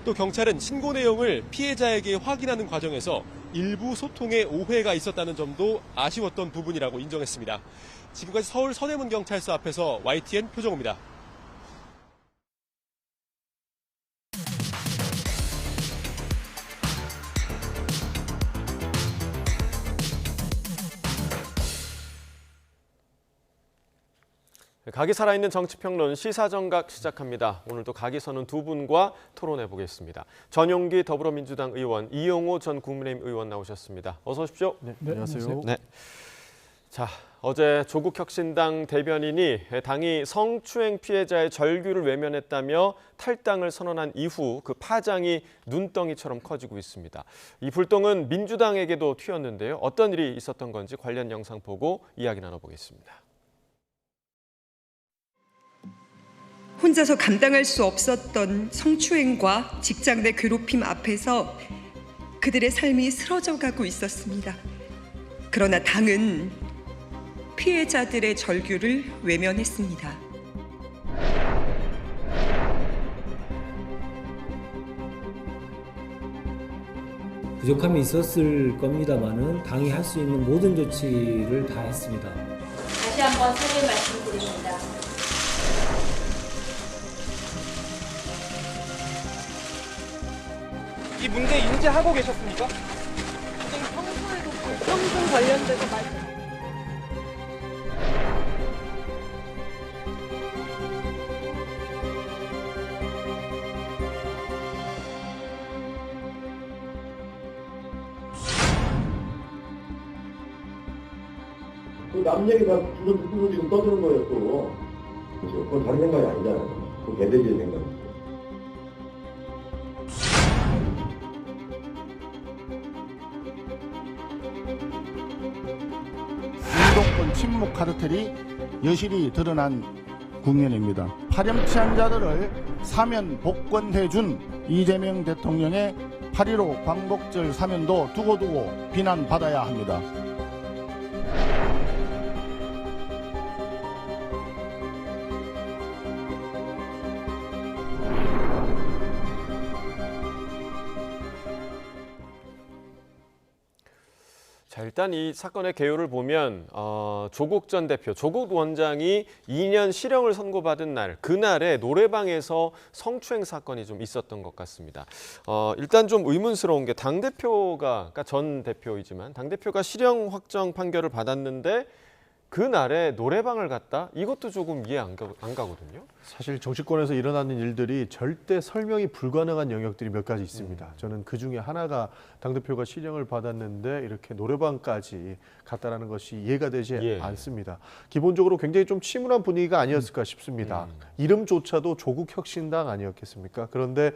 또 경찰은 신고 내용을 피해자에게 확인하는 과정에서 일부 소통에 오해가 있었다는 점도 아쉬웠던 부분이라고 인정했습니다. 지금까지 서울 서대문경찰서 앞에서 YTN 표정호입니다. 각이 살아있는 정치평론 시사정각 시작합니다. 오늘도 각이 서는 두 분과 토론해 보겠습니다. 전용기 더불어민주당 의원, 이용호 전 국민의힘 의원 나오셨습니다. 어서 오십시오. 네, 안녕하세요. 네. 자, 어제 조국혁신당 대변인이 당이 성추행 피해자의 절규를 외면했다며 탈당을 선언한 이후 그 파장이 눈덩이처럼 커지고 있습니다. 이 불똥은 민주당에게도 튀었는데요. 어떤 일이 있었던 건지 관련 영상 보고 이야기 나눠보겠습니다. 혼자서 감당할 수 없었던 성추행과 직장 내 괴롭힘 앞에서 그들의 삶이 쓰러져 가고 있었습니다. 그러나 당은 피해자들의 절규를 외면했습니다. 부족함이 있었을 겁니다만은 당이 할 수 있는 모든 조치를 다 했습니다. 다시 한번 사죄 말씀드립니다. 이 문제 인지하고 계셨습니까? 평소에도 불평등 관련돼서 말씀. 그 남 얘기 다 주워 듣고서 지금 떠드는 거예요, 또. 그렇죠. 그건 다른 생각이 아니잖아요. 그건 개돼지의 생각이죠. 운동권 침묵 카르텔이 여실히 드러난 국면입니다. 파렴치한 자들을 사면 복권해준 이재명 대통령의 8.15 광복절 사면도 두고두고 비난받아야 합니다. 자, 일단 이 사건의 개요를 보면 조국 전 대표, 조국 원장이 2년 실형을 선고받은 날, 그날에 노래방에서 성추행 사건이 좀 있었던 것 같습니다. 일단 좀 의문스러운 게 당대표가, 그러니까 전 대표이지만 당대표가 실형 확정 판결을 받았는데 그날에 노래방을 갔다? 이것도 조금 이해 안 가거든요. 사실 정치권에서 일어나는 일들이 절대 설명이 불가능한 영역들이 몇 가지 있습니다. 저는 그중에 하나가 당대표가 실형을 받았는데 이렇게 노래방까지 갔다라는 것이 이해가 되지 않습니다. 기본적으로 굉장히 좀 침울한 분위기가 아니었을까 싶습니다. 이름조차도 조국혁신당 아니었겠습니까? 그런데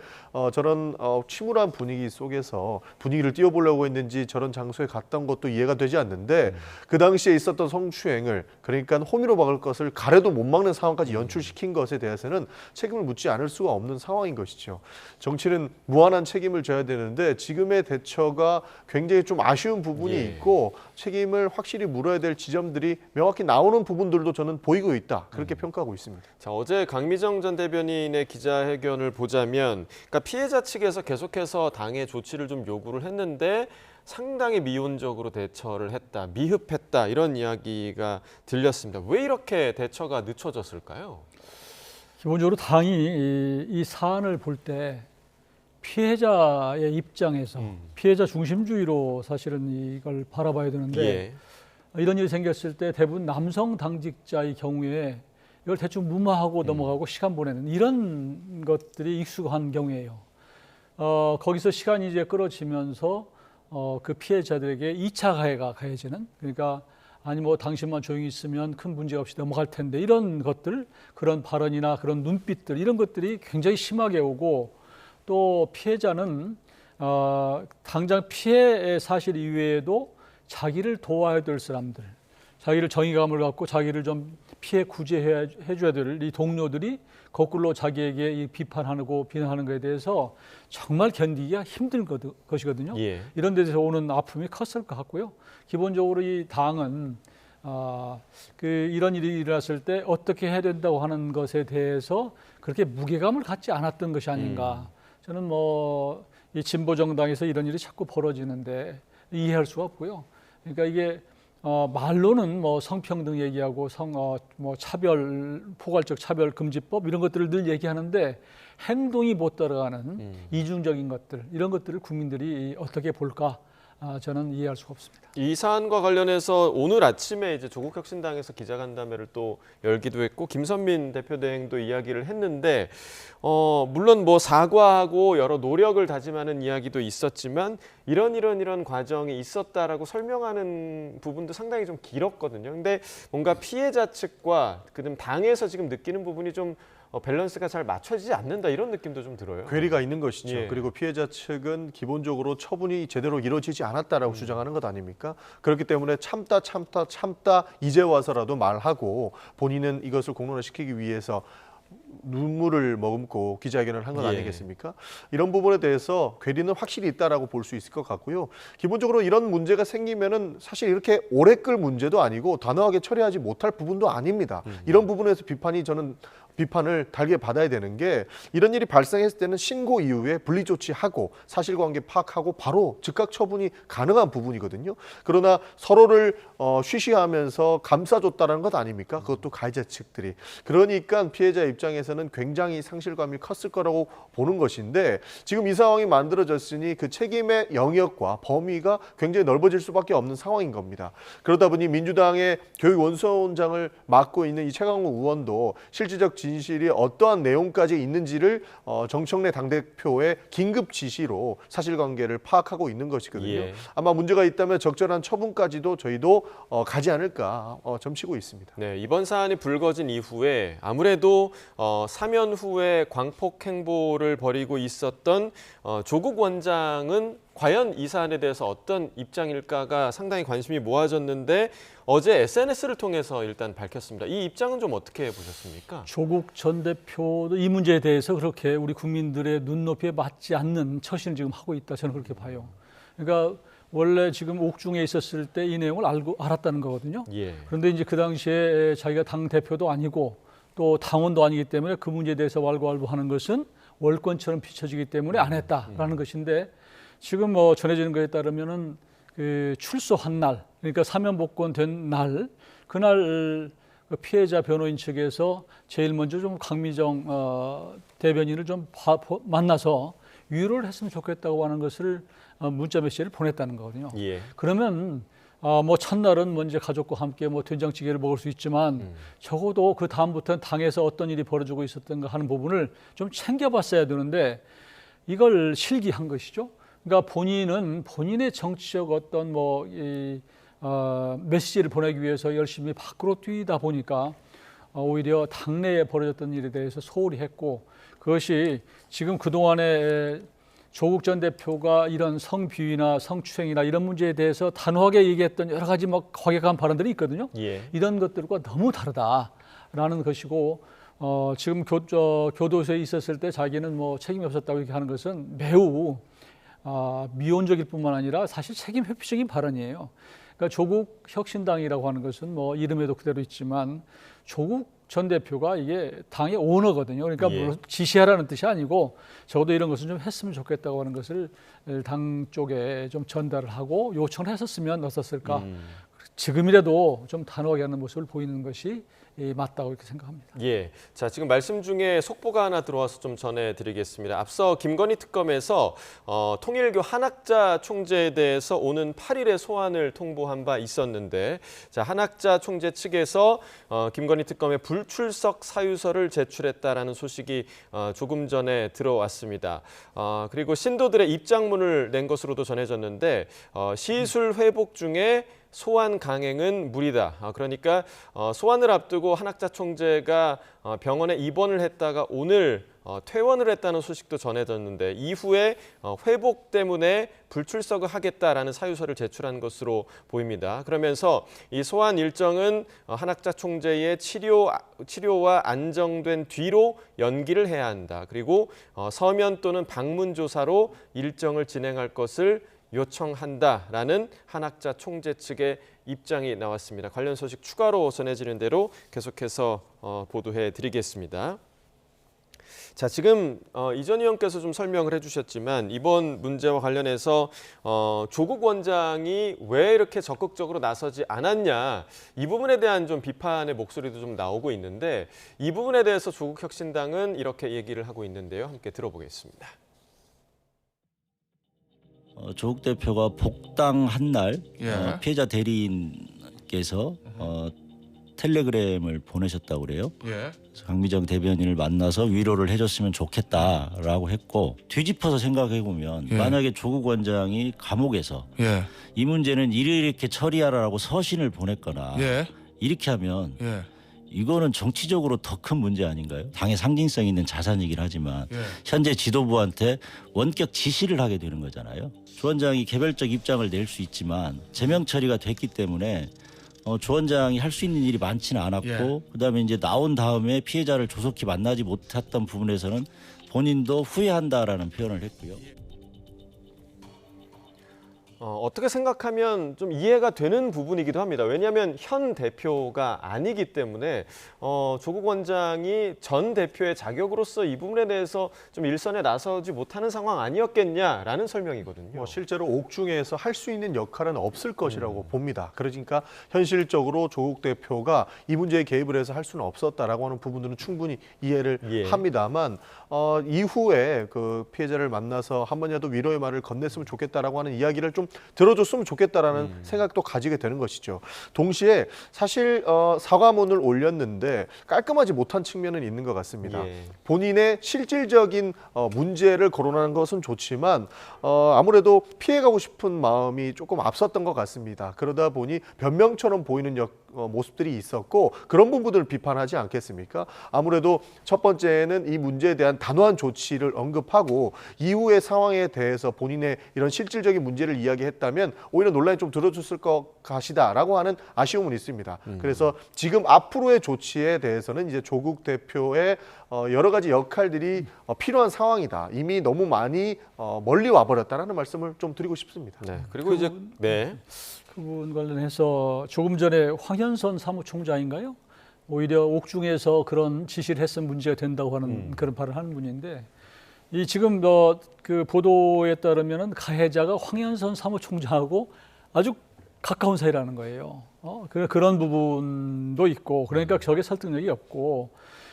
저런 침울한 분위기 속에서 분위기를 띄워보려고 했는지 저런 장소에 갔던 것도 이해가 되지 않는데 그 당시에 있었던 성추행을, 그러니까 호미로 막을 것을 가려도 못 막는 상황까지 연출시킨 것에 대해서는 책임을 묻지 않을 수가 없는 상황인 것이죠. 정치는 무한한 책임을 져야 되는데 지금의 대처가 굉장히 좀 아쉬운 부분이 있고 책임을 확실히 물어야 될 지점들이 명확히 나오는 부분들도 저는 보이고 있다. 그렇게 평가하고 있습니다. 자, 어제 강미정 전 대변인의 기자회견을 보자면, 그러니까 피해자 측에서 계속해서 당의 조치를 좀 요구를 했는데 상당히 미온적으로 대처를 했다, 미흡했다, 이런 이야기가 들렸습니다. 왜 이렇게 대처가 늦춰졌을까요? 기본적으로 당이 이 사안을 볼 때 피해자의 입장에서 피해자 중심주의로 사실은 이걸 바라봐야 되는데 이런 일이 생겼을 때 대부분 남성 당직자의 경우에 이걸 대충 무마하고 넘어가고 시간 보내는 이런 것들이 익숙한 경우예요. 거기서 시간이 이제 끌어지면서 그 피해자들에게 2차 가해가 가해지는, 그러니까 아니 뭐 당신만 조용히 있으면 큰 문제 없이 넘어갈 텐데, 이런 것들, 그런 발언이나 그런 눈빛들, 이런 것들이 굉장히 심하게 오고, 또 피해자는 당장 피해 사실 이외에도 자기를 도와야 될 사람들, 자기를 정의감을 갖고 자기를 좀 피해 구제해 줘야 될 이 동료들이 거꾸로 자기에게 이 비판하고 비난하는 것에 대해서 정말 견디기가 힘든 것이거든요. 이런 데서 오는 아픔이 컸을 것 같고요. 기본적으로 이 당은 이런 일이 일어났을 때 어떻게 해야 된다고 하는 것에 대해서 그렇게 무게감을 갖지 않았던 것이 아닌가. 저는 뭐 이 진보 정당에서 이런 일이 자꾸 벌어지는데 이해할 수가 없고요. 그러니까 이게 말로는 뭐 성평등 얘기하고 뭐 차별, 포괄적 차별 금지법 이런 것들을 늘 얘기하는데 행동이 못 따라가는 이중적인 것들, 이런 것들을 국민들이 어떻게 볼까? 저는 이해할 수가 없습니다. 이 사안과 관련해서 오늘 아침에 이제 조국혁신당에서 기자간담회를 또 열기도 했고, 김선민 대표 대행도 이야기를 했는데, 물론 뭐 사과하고 여러 노력을 다짐하는 이야기도 있었지만 이런 과정이 있었다라고 설명하는 부분도 상당히 좀 길었거든요. 근데 뭔가 피해자 측과 그다음 당에서 지금 느끼는 부분이 좀 밸런스가 잘 맞춰지지 않는다, 이런 느낌도 좀 들어요. 괴리가 있는 것이죠. 그리고 피해자 측은 기본적으로 처분이 제대로 이루어지지 않았다라고 주장하는 것 아닙니까? 그렇기 때문에 참다 이제 와서라도 말하고 본인은 이것을 공론화시키기 위해서 눈물을 머금고 기자회견을 한 건 아니겠습니까? 이런 부분에 대해서 괴리는 확실히 있다라고 볼 수 있을 것 같고요. 기본적으로 이런 문제가 생기면은 사실 이렇게 오래 끌 문제도 아니고 단호하게 처리하지 못할 부분도 아닙니다. 이런 부분에서 비판을 달게 받아야 되는 게, 이런 일이 발생했을 때는 신고 이후에 분리 조치하고 사실관계 파악하고 바로 즉각 처분이 가능한 부분이거든요. 그러나 서로를 쉬쉬하면서 감싸줬다는 것 아닙니까? 그것도 가해자 측들이. 그러니까 피해자 입장에서는 굉장히 상실감이 컸을 거라고 보는 것인데, 지금 이 상황이 만들어졌으니 그 책임의 영역과 범위가 굉장히 넓어질 수밖에 없는 상황인 겁니다. 그러다 보니 민주당의 교육원수원장을 맡고 있는 이 최강욱 의원도 실질적 진실이 어떠한 내용까지 있는지를 정청래 당대표의 긴급 지시로 사실관계를 파악하고 있는 것이거든요. 아마 문제가 있다면 적절한 처분까지도 저희도 가지 않을까 점치고 있습니다. 네, 이번 사안이 불거진 이후에 아무래도 사면 후에 광폭 행보를 벌이고 있었던 조국 원장은 과연 이 사안에 대해서 어떤 입장일까가 상당히 관심이 모아졌는데, 어제 SNS를 통해서 일단 밝혔습니다. 이 입장은 좀 어떻게 보셨습니까? 조국 전 대표도 이 문제에 대해서 그렇게 우리 국민들의 눈높이에 맞지 않는 처신을 지금 하고 있다, 저는 그렇게 봐요. 그러니까 원래 지금 옥중에 있었을 때 이 내용을 알았다는 거거든요. 그런데 이제 그 당시에 자기가 당 대표도 아니고 또 당원도 아니기 때문에 그 문제에 대해서 왈가왈부하는 것은 월권처럼 비춰지기 때문에 안 했다라는 것인데, 지금 뭐 전해지는 것에 따르면은 그 출소한 날, 그러니까 사면 복권된 날, 그날 그 피해자 변호인 측에서 제일 먼저 좀 강미정 대변인을 좀 만나서 위로를 했으면 좋겠다고 하는 것을 문자 메시지를 보냈다는 거거든요. 예. 그러면 뭐 첫날은 먼저 가족과 함께 뭐 된장찌개를 먹을 수 있지만 적어도 그 다음부터는 당에서 어떤 일이 벌어지고 있었던가 하는 부분을 좀 챙겨봤어야 되는데 이걸 실기한 것이죠. 그러니까 본인은 본인의 정치적 어떤 메시지를 보내기 위해서 열심히 밖으로 뛰다 보니까 오히려 당내에 벌어졌던 일에 대해서 소홀히 했고, 그것이 지금 그동안에 조국 전 대표가 이런 성비위나 성추행이나 이런 문제에 대해서 단호하게 얘기했던 여러 가지 막 과격한 발언들이 있거든요. 예. 이런 것들과 너무 다르다라는 것이고, 지금 교도소에 있었을 때 자기는 뭐 책임이 없었다고 이렇게 하는 것은 매우 미온적일 뿐만 아니라 사실 책임 회피적인 발언이에요. 그러니까 조국 혁신당이라고 하는 것은 뭐 이름에도 그대로 있지만 조국 전 대표가 이게 당의 오너거든요. 그러니까 예. 물론 지시하라는 뜻이 아니고 적어도 이런 것은 좀 했으면 좋겠다고 하는 것을 당 쪽에 좀 전달을 하고 요청을 했었으면 어떻을까. 지금이라도 좀 단호하게 하는 모습을 보이는 것이 맞다고 이렇게 생각합니다. 예, 자 지금 말씀 중에 속보가 하나 들어와서 좀 전해드리겠습니다. 앞서 김건희 특검에서 통일교 한학자 총재에 대해서 오는 8일에 소환을 통보한 바 있었는데, 자 한학자 총재 측에서 김건희 특검에 불출석 사유서를 제출했다라는 소식이 조금 전에 들어왔습니다. 그리고 신도들의 입장문을 낸 것으로도 전해졌는데 시술 회복 중에 소환 강행은 무리다. 그러니까 소환을 앞두고 한학자 총재가 병원에 입원을 했다가 오늘 퇴원을 했다는 소식도 전해졌는데 이후에 회복 때문에 불출석을 하겠다라는 사유서를 제출한 것으로 보입니다. 그러면서 이 소환 일정은 한학자 총재의 치료와 안정된 뒤로 연기를 해야 한다. 그리고 서면 또는 방문 조사로 일정을 진행할 것을 요청한다라는 한학자 총재 측의 입장이 나왔습니다. 관련 소식 추가로 전해지는 대로 계속해서 보도해 드리겠습니다. 자, 지금 이전 의원께서 좀 설명을 해주셨지만 이번 문제와 관련해서 조국 원장이 왜 이렇게 적극적으로 나서지 않았냐, 이 부분에 대한 좀 비판의 목소리도 좀 나오고 있는데 이 부분에 대해서 조국 혁신당은 이렇게 얘기를 하고 있는데요. 함께 들어보겠습니다. 조국 대표가 복당한 날 피해자 대리인께서 텔레그램을 보내셨다고 그래요. 강미정 대변인을 만나서 위로를 해줬으면 좋겠다라고 했고, 뒤집어서 생각해 보면 만약에 조국 원장이 감옥에서 이 문제는 이렇게 처리하라고 서신을 보냈거나 이렇게 하면 이거는 정치적으로 더 큰 문제 아닌가요? 당의 상징성 있는 자산이긴 하지만 현재 지도부한테 원격 지시를 하게 되는 거잖아요. 조 원장이 개별적 입장을 낼 수 있지만 제명 처리가 됐기 때문에 조 원장이 할 수 있는 일이 많지는 않았고 그다음에 이제 나온 다음에 피해자를 조속히 만나지 못했던 부분에서는 본인도 후회한다라는 표현을 했고요. 어떻게 생각하면 좀 이해가 되는 부분이기도 합니다. 왜냐하면 현 대표가 아니기 때문에 조국 원장이 전 대표의 자격으로서 이 부분에 대해서 좀 일선에 나서지 못하는 상황 아니었겠냐라는 설명이거든요. 실제로 옥중에서 할 수 있는 역할은 없을 것이라고 봅니다. 그러니까 현실적으로 조국 대표가 이 문제에 개입을 해서 할 수는 없었다라고 하는 부분들은 충분히 이해를 합니다만 이후에 그 피해자를 만나서 한 번이라도 위로의 말을 건넸으면 좋겠다라고 하는 이야기를 좀 들어줬으면 좋겠다라는 생각도 가지게 되는 것이죠. 동시에 사실 사과문을 올렸는데 깔끔하지 못한 측면은 있는 것 같습니다. 본인의 실질적인 문제를 거론하는 것은 좋지만 아무래도 피해가고 싶은 마음이 조금 앞섰던 것 같습니다. 그러다 보니 변명처럼 보이는 모습들이 있었고 그런 부분들을 비판하지 않겠습니까? 아무래도 첫 번째는 이 문제에 대한 단호한 조치를 언급하고 이후의 상황에 대해서 본인의 이런 실질적인 문제를 이야기했다면 오히려 논란이 좀 들어줬을 것 같이다라고 하는 아쉬움은 있습니다. 그래서 지금 앞으로의 조치에 대해서는 이제 조국 대표의 여러 가지 역할들이 필요한 상황이다. 이미 너무 많이 멀리 와버렸다는 말씀을 좀 드리고 싶습니다. 네. 그리고 이제 그분 관련해서 조금 전에 황현선 사무총장인가요? 오히려 옥중에서 그런 지시를 했으면 문제가 된다고 하는 그런 발언을 하는 분인데, 이 지금 그 보도에 따르면은 가해자가 황현선 사무총장하고 아주 가까운 사이라는 거예요. 그런 부분도 있고, 그러니까 저게 설득력이 없고,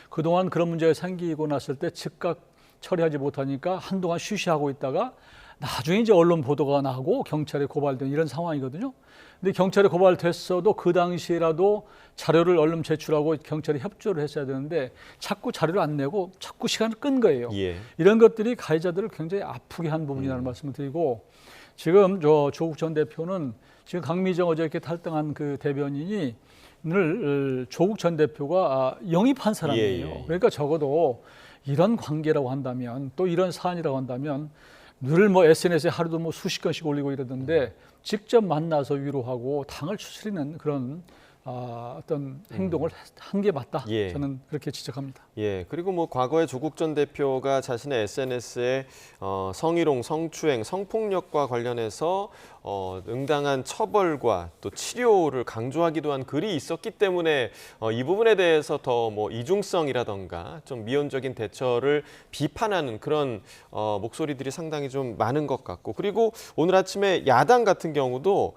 그동안 그런 문제가 생기고 났을 때 즉각 처리하지 못하니까 한동안 쉬쉬하고 있다가 나중에 이제 언론 보도가 나고 경찰에 고발된 이런 상황이거든요. 근데 경찰에 고발됐어도 그 당시에라도 자료를 얼른 제출하고 경찰에 협조를 했어야 되는데 자꾸 자료를 안 내고 자꾸 시간을 끈 거예요. 예. 이런 것들이 가해자들을 굉장히 아프게 한 부분이라는 말씀을 드리고, 지금 조국 전 대표는 지금 강미정 어제 이렇게 탈당한 그 대변인이 늘 조국 전 대표가 영입한 사람이에요. 예. 그러니까 적어도 이런 관계라고 한다면, 또 이런 사안이라고 한다면 늘 뭐 SNS에 하루도 뭐 수십 건씩 올리고 이러던데 직접 만나서 위로하고 당을 추스리는 그런 어떤 행동을 한 게 맞다. 예. 저는 그렇게 지적합니다. 예, 그리고 뭐 과거에 조국 전 대표가 자신의 SNS에 성희롱, 성추행, 성폭력과 관련해서 응당한 처벌과 또 치료를 강조하기도 한 글이 있었기 때문에 이 부분에 대해서 더 뭐 이중성이라던가 좀 미온적인 대처를 비판하는 그런 목소리들이 상당히 좀 많은 것 같고, 그리고 오늘 아침에 야당 같은 경우도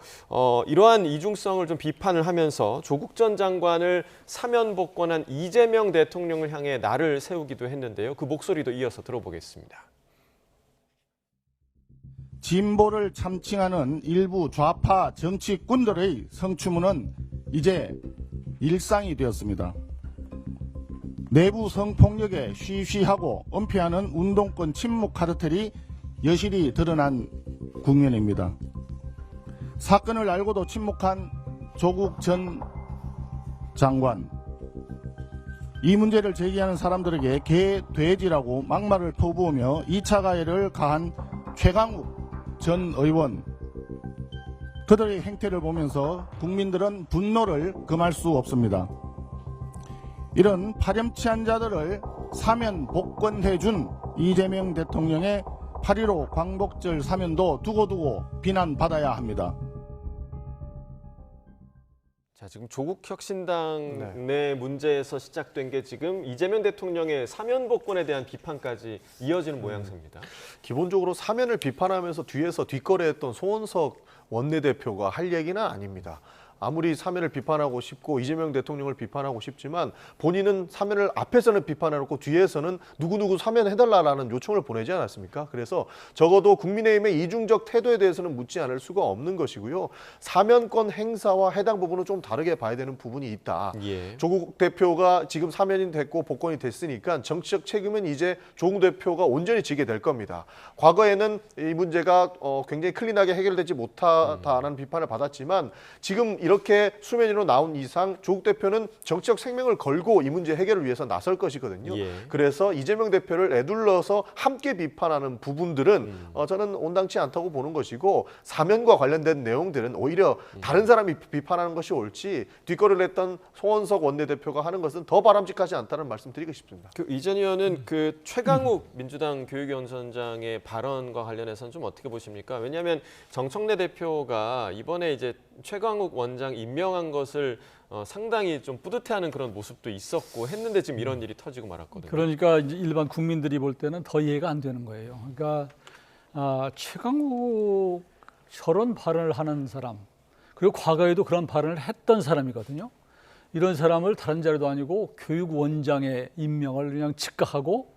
이러한 이중성을 좀 비판을 하면서 조국 전 장관을 사면 복권한 이재명 대통령을 향해 날을 세우기도 했는데요. 그 목소리도 이어서 들어보겠습니다. 진보를 참칭하는 일부 좌파 정치꾼들의 성추문은 이제 일상이 되었습니다. 내부 성폭력에 쉬쉬하고 은폐하는 운동권 침묵 카르텔이 여실히 드러난 국면입니다. 사건을 알고도 침묵한 조국 전 장관, 이 문제를 제기하는 사람들에게 개, 돼지라고 막말을 퍼부으며 2차 가해를 가한 최강욱 전 의원, 그들의 행태를 보면서 국민들은 분노를 금할 수 없습니다. 이런 파렴치한 자들을 사면 복권해준 이재명 대통령의 8.15 광복절 사면도 두고두고 비난받아야 합니다. 자, 지금 조국혁신당 내 문제에서 시작된 게 지금 이재명 대통령의 사면 복권에 대한 비판까지 이어지는 모양새입니다. 기본적으로 사면을 비판하면서 뒤에서 뒷거래했던 송원석 원내대표가 할 얘기는 아닙니다. 아무리 사면을 비판하고 싶고 이재명 대통령을 비판하고 싶지만 본인은 사면을 앞에서는 비판해놓고 뒤에서는 누구누구 사면해달라는 요청을 보내지 않았습니까? 그래서 적어도 국민의힘의 이중적 태도에 대해서는 묻지 않을 수가 없는 것이고요. 사면권 행사와 해당 부분은 좀 다르게 봐야 되는 부분이 있다. 예. 조국 대표가 지금 사면이 됐고 복권이 됐으니까 정치적 책임은 이제 조국 대표가 온전히 지게 될 겁니다. 과거에는 이 문제가 굉장히 클린하게 해결되지 못하다라는 비판을 받았지만 지금 이렇게 수면 위로 나온 이상 조국 대표는 정치적 생명을 걸고 이 문제 해결을 위해서 나설 것이거든요. 예. 그래서 이재명 대표를 에둘러서 함께 비판하는 부분들은 저는 온당치 않다고 보는 것이고, 사면과 관련된 내용들은 오히려 다른 사람이 비판하는 것이 옳지 뒷거래를 했던 송원석 원내대표가 하는 것은 더 바람직하지 않다는 말씀 드리고 싶습니다. 이전 의원은 그 최강욱 민주당 교육위원장의 발언과 관련해서는 좀 어떻게 보십니까? 왜냐하면 정청래 대표가 이번에 이제 최강욱 원장 임명한 것을 상당히 좀 뿌듯해하는 그런 모습도 있었고 했는데 지금 이런 일이 터지고 말았거든요. 그러니까 이제 일반 국민들이 볼 때는 더 이해가 안 되는 거예요. 그러니까 최강욱 저런 발언을 하는 사람, 그리고 과거에도 그런 발언을 했던 사람이거든요. 이런 사람을 다른 자리도 아니고 교육원장의 임명을 그냥 즉각하고,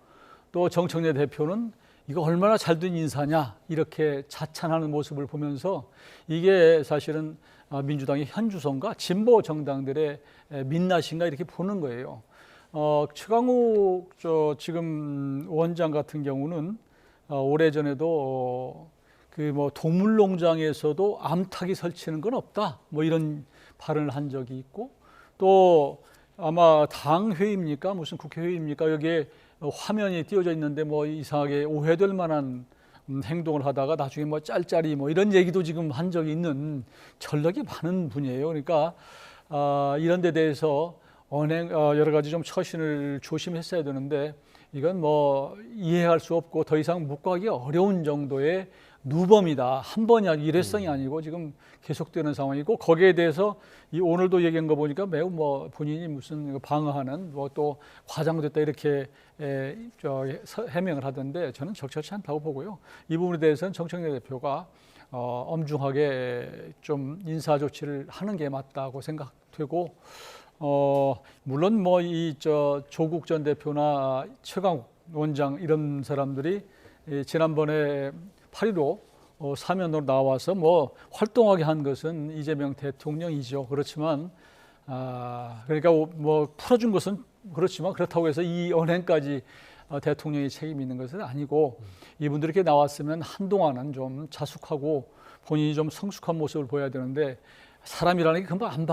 또 정청래 대표는 이거 얼마나 잘된 인사냐 이렇게 자찬하는 모습을 보면서 이게 사실은 민주당의 현주성과 진보 정당들의 민낯인가 이렇게 보는 거예요. 최강욱 지금 원장 같은 경우는 오래전에도 그 뭐 동물농장에서도 암탉이 설치는 건 없다 뭐 이런 발언을 한 적이 있고, 또 아마 당 회의입니까 무슨 국회 회의입니까 여기에 화면이 띄워져 있는데 뭐 이상하게 오해될 만한 행동을 하다가 나중에 뭐 짤짤이 뭐 이런 얘기도 지금 한 적이 있는 전력이 많은 분이에요. 그러니까 이런 데 대해서 여러 가지 좀 처신을 조심했어야 되는데 이건 뭐 이해할 수 없고 더 이상 묵과하기 어려운 정도의 누범이다. 한 번이 아니고 일회성이 아니고 지금 계속되는 상황이고, 거기에 대해서 오늘도 얘기한 거 보니까 매우 뭐 본인이 무슨 방어하는 뭐 또 과장됐다 이렇게 해명을 하던데 저는 적절치 않다고 보고요. 이 부분에 대해서는 정청래 대표가 엄중하게 좀 인사 조치를 하는 게 맞다고 생각되고, 물론 뭐 이 조국 전 대표나 최강욱 원장 이런 사람들이 지난번에 8.15 사면으로 나와서 뭐 활동하게 한 것은 이재명 대통령이죠. 그렇지만 그러니까 뭐 풀어준 것은 그렇지만 그렇다고 해서 이 언행까지 대통령이 책임이 있는 것은 아니고, 이분들이 이렇게 나왔으면 한동안은 좀 자숙하고 본인이 좀 성숙한 모습을 보여야 되는데 사람이라는 게 금방 안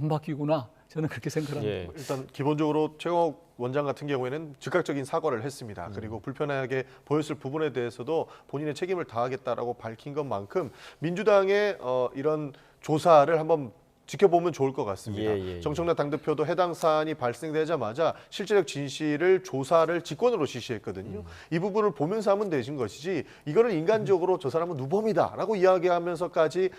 바뀌구나. 저는 그렇게 생각합니다. 예. 일단 기본적으로 최강욱 원장 같은 경우에는 즉각적인 사과를 했습니다. 그리고 불편하게 보였을 부분에 대해서도 본인의 책임을 다하겠다라고 밝힌 것만큼 민주당의 이런 조사를 한번 지켜보면 좋을 것 같습니다. 정청래 당대표도 해당 사안이 발생되자마자 실질적 진실을 조사를 직권으로 지시했거든요. 이 부분을 보면서 하면 되신 것이지, 이거는 인간적으로 저 사람은 누범이다라고 이야기하면서까지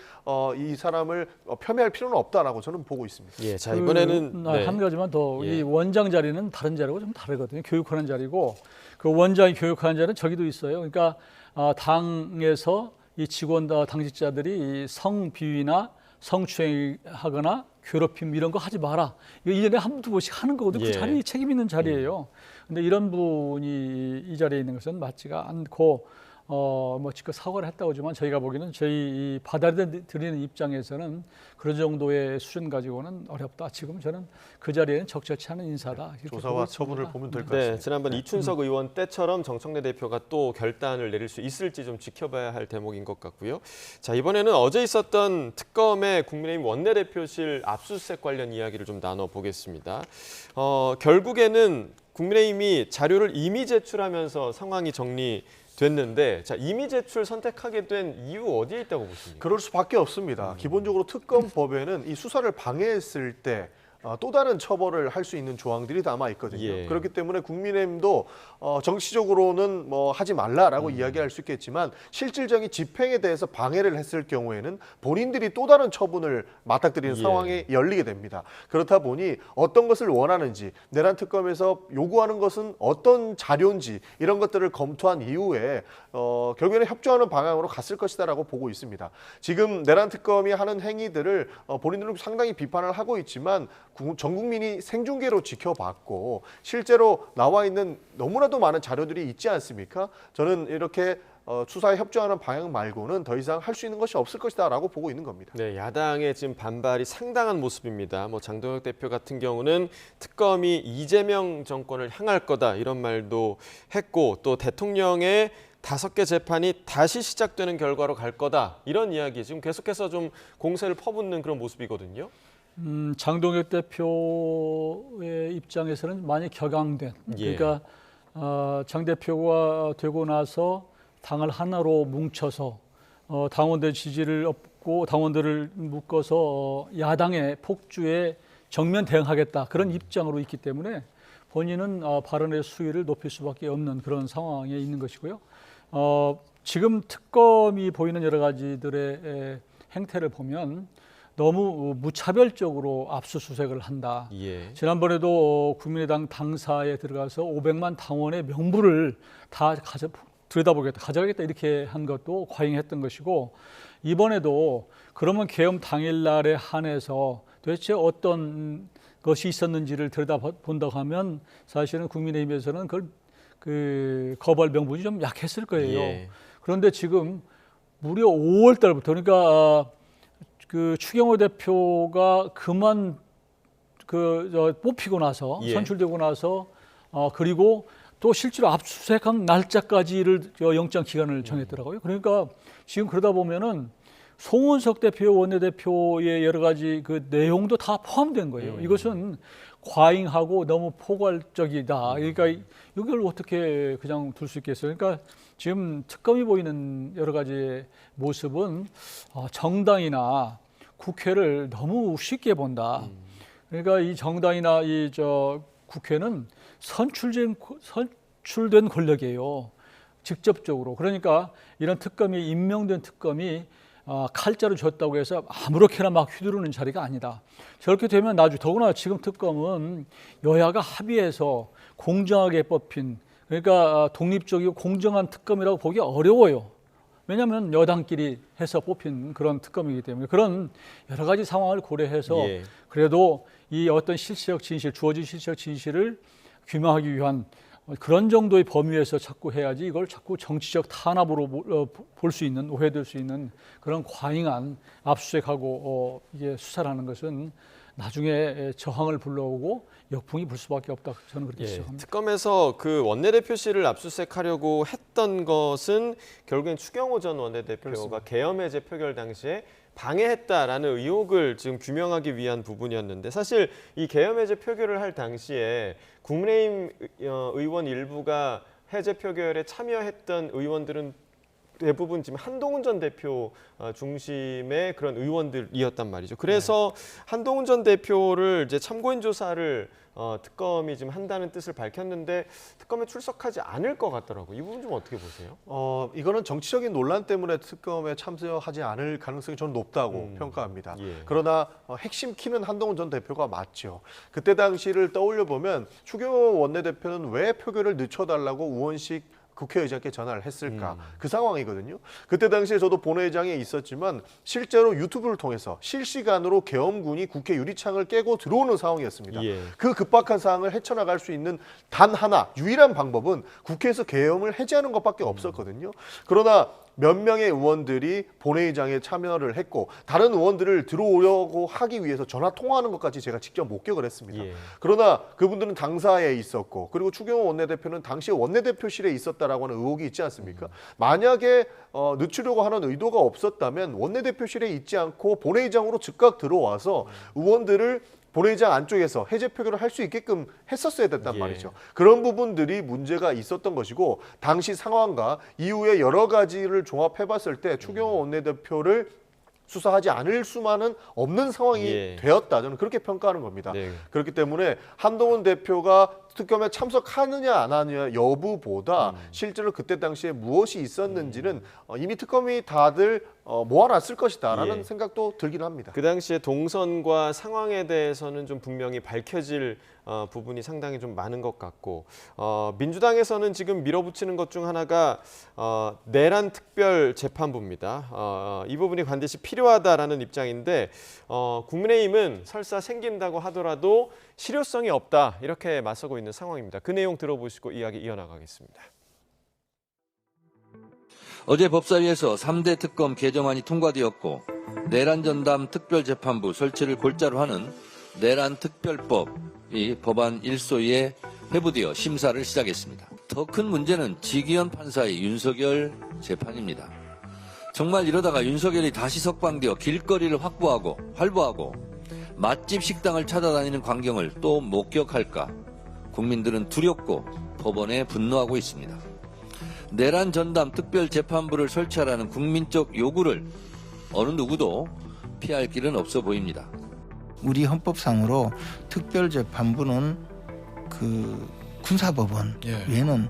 이 사람을 폄훼할 필요는 없다라고 저는 보고 있습니다. 예, 자 이번에는 한 가지만 더, 이 원장 자리는 다른 자리고 좀 다르거든요. 교육하는 자리고, 그 원장이 교육하는 자리는 저기도 있어요. 그러니까 당에서 이 직원 당직자들이 성비위나 성추행하거나 괴롭힘 이런 거 하지 마라. 이거 1년에 한두 번씩 하는 거거든요. 그 자리 책임 있는 자리예요. 근데 이런 분이 이 자리에 있는 것은 맞지가 않고, 뭐 지금 사과를 했다고 하지만 저희가 보기에는 저희 받아들이는 입장에서는 그런 정도의 수준 가지고는 어렵다. 지금 저는 그 자리에는 적절치 않은 인사다. 조사와 처분을 보면 될 것 같습니다. 네, 지난번 이춘석 의원 때처럼 정청래 대표가 또 결단을 내릴 수 있을지 좀 지켜봐야 할 대목인 것 같고요. 자, 이번에는 어제 있었던 특검의 국민의힘 원내대표실 압수수색 관련 이야기를 좀 나눠보겠습니다. 결국에는 국민의힘이 자료를 이미 제출하면서 상황이 정리됐는데, 자, 이미 제출 선택하게 된 이유 어디에 있다고 보십니까? 그럴 수밖에 없습니다. 기본적으로 특검법에는 이 수사를 방해했을 때 또 다른 처벌을 할 수 있는 조항들이 남아 있거든요. 그렇기 때문에 국민의힘도 정치적으로는 뭐 하지 말라라고 이야기할 수 있겠지만 실질적인 집행에 대해서 방해를 했을 경우에는 본인들이 또 다른 처분을 맞닥뜨리는 상황이 열리게 됩니다. 그렇다 보니 어떤 것을 원하는지, 내란 특검에서 요구하는 것은 어떤 자료인지 이런 것들을 검토한 이후에 결국에는 협조하는 방향으로 갔을 것이다라고 보고 있습니다. 지금 내란 특검이 하는 행위들을 본인들은 상당히 비판을 하고 있지만 전 국민이 생중계로 지켜봤고 실제로 나와 있는 너무나도 많은 자료들이 있지 않습니까? 저는 이렇게 수사에 협조하는 방향 말고는 더 이상 할 수 있는 것이 없을 것이다라고 보고 있는 겁니다. 네, 야당의 지금 반발이 상당한 모습입니다. 뭐 장동혁 대표 같은 경우는 특검이 이재명 정권을 향할 거다 이런 말도 했고, 또 대통령의 5개 재판이 다시 시작되는 결과로 갈 거다 이런 이야기 지금 계속해서 좀 공세를 퍼붓는 그런 모습이거든요. 장동혁 대표의 입장에서는 많이 격앙된, 그러니까 장 대표가 되고 나서 당을 하나로 뭉쳐서 당원들 지지를 얻고 당원들을 묶어서 야당의 폭주에 정면 대응하겠다 그런 입장으로 있기 때문에 본인은 발언의 수위를 높일 수밖에 없는 그런 상황에 있는 것이고요. 지금 특검이 보이는 여러 가지들의 행태를 보면 너무 무차별적으로 압수수색을 한다. 지난번에도 국민의당 당사에 들어가서 500만 당원의 명부를 다 들여다보겠다, 가져가겠다 이렇게 한 것도 과잉했던 것이고, 이번에도 그러면 계엄 당일날에 한해서 도대체 어떤 것이 있었는지를 들여다본다고 하면 사실은 국민의힘에서는 그걸 거부할 명분이 좀 약했을 거예요. 그런데 지금 무려 5월 달부터, 그러니까 추경호 대표가 뽑히고 나서 선출되고 나서 그리고 또 실제로 압수수색한 날짜까지를 영장 기간을 정했더라고요. 그러니까 지금 그러다 보면은 송원석 대표 원내대표의 여러 가지 그 내용도 다 포함된 거예요. 이것은 과잉하고 너무 포괄적이다. 그러니까 이걸 어떻게 그냥 둘 수 있겠어요? 그러니까 지금 특검이 보이는 여러 가지 모습은 정당이나 국회를 너무 쉽게 본다. 그러니까 이 정당이나 국회는 선출된 권력이에요. 직접적으로. 그러니까 이런 특검이, 임명된 특검이 칼자루 줬다고 해서 아무렇게나 막 휘두르는 자리가 아니다. 저렇게 되면 나중에, 더구나 지금 특검은 여야가 합의해서 공정하게 뽑힌, 그러니까 독립적이고 공정한 특검이라고 보기 어려워요. 왜냐하면 여당끼리 해서 뽑힌 그런 특검이기 때문에 그런 여러 가지 상황을 고려해서 예. 그래도 이 어떤 실체적 진실, 주어진 실체적 진실을 규명하기 위한 그런 정도의 범위에서 자꾸 해야지 이걸 자꾸 정치적 탄압으로 볼 수 있는, 오해될 수 있는 그런 과잉한 압수수색하고 이게 수사를 하는 것은 나중에 저항을 불러오고 역풍이 불 수밖에 없다. 저는 그렇게 생각합니다. 특검에서 그 원내대표실을 압수수색하려고 했던 것은 결국엔 추경호 전 원내대표가 그렇습니다. 계엄 해제 표결 당시에 방해했다라는 의혹을 지금 규명하기 위한 부분이었는데 사실 이 계엄 해제 표결을 할 당시에 국민의힘 의원 일부가 해제 표결에 참여했던 의원들은 대부분 지금 한동훈 전 대표 중심의 그런 의원들이었단 말이죠. 그래서 한동훈 전 대표를 이제 참고인 조사를 특검이 지금 한다는 뜻을 밝혔는데 특검에 출석하지 않을 것 같더라고요. 이 부분 좀 어떻게 보세요? 이거는 정치적인 논란 때문에 특검에 참여하지 않을 가능성이 저는 높다고 평가합니다. 그러나 핵심 키는 한동훈 전 대표가 맞죠. 그때 당시를 떠올려 보면 추경호 원내대표는 왜 표결을 늦춰달라고 우원식 국회의장께 전화를 했을까? 그 상황이거든요. 그때 당시에 저도 본회의장에 있었지만 실제로 유튜브를 통해서 실시간으로 계엄군이 국회 유리창을 깨고 들어오는 상황이었습니다. 그 급박한 상황을 헤쳐나갈 수 있는 단 하나, 유일한 방법은 국회에서 계엄을 해제하는 것밖에 없었거든요. 그러나 몇 명의 의원들이 본회의장에 참여를 했고 다른 의원들을 들어오려고 하기 위해서 전화 통화하는 것까지 제가 직접 목격을 했습니다. 그러나 그분들은 당사에 있었고 그리고 추경호 원내대표는 당시 원내대표실에 있었다라고 하는 의혹이 있지 않습니까? 만약에 늦추려고 하는 의도가 없었다면 원내대표실에 있지 않고 본회의장으로 즉각 들어와서 의원들을 본회의장 안쪽에서 해제 표결을 할 수 있게끔 했었어야 됐단 말이죠. 그런 부분들이 문제가 있었던 것이고 당시 상황과 이후에 여러 가지를 종합해봤을 때 추경호 원내대표를 수사하지 않을 수만은 없는 상황이 되었다. 저는 그렇게 평가하는 겁니다. 그렇기 때문에 한동훈 대표가 특검에 참석하느냐 안 하느냐 여부보다 실제로 그때 당시에 무엇이 있었는지는 이미 특검이 다들 모아놨을 것이다라는 생각도 들긴 합니다. 그 당시에 동선과 상황에 대해서는 좀 분명히 밝혀질 부분이 상당히 좀 많은 것 같고 민주당에서는 지금 밀어붙이는 것 중 하나가 내란 특별 재판부입니다. 이 부분이 반드시 필요하다라는 입장인데 국민의힘은 설사 생긴다고 하더라도 실효성이 없다 이렇게 맞서고 있는 상황입니다. 그 내용 들어보시고 이야기 이어나가겠습니다. 어제 법사위에서 3대 특검 개정안이 통과되었고 내란 전담 특별재판부 설치를 골자로 하는 내란 특별법이 법안 1소위에 회부되어 심사를 시작했습니다. 더 큰 문제는 지기현 판사의 윤석열 재판입니다. 정말 이러다가 윤석열이 다시 석방되어 길거리를 확보하고 활보하고 맛집 식당을 찾아다니는 광경을 또 목격할까 국민들은 두렵고 법원에 분노하고 있습니다. 내란 전담 특별재판부를 설치하라는 국민적 요구를 어느 누구도 피할 길은 없어 보입니다. 우리 헌법상으로 특별재판부는 그 군사법원 외에는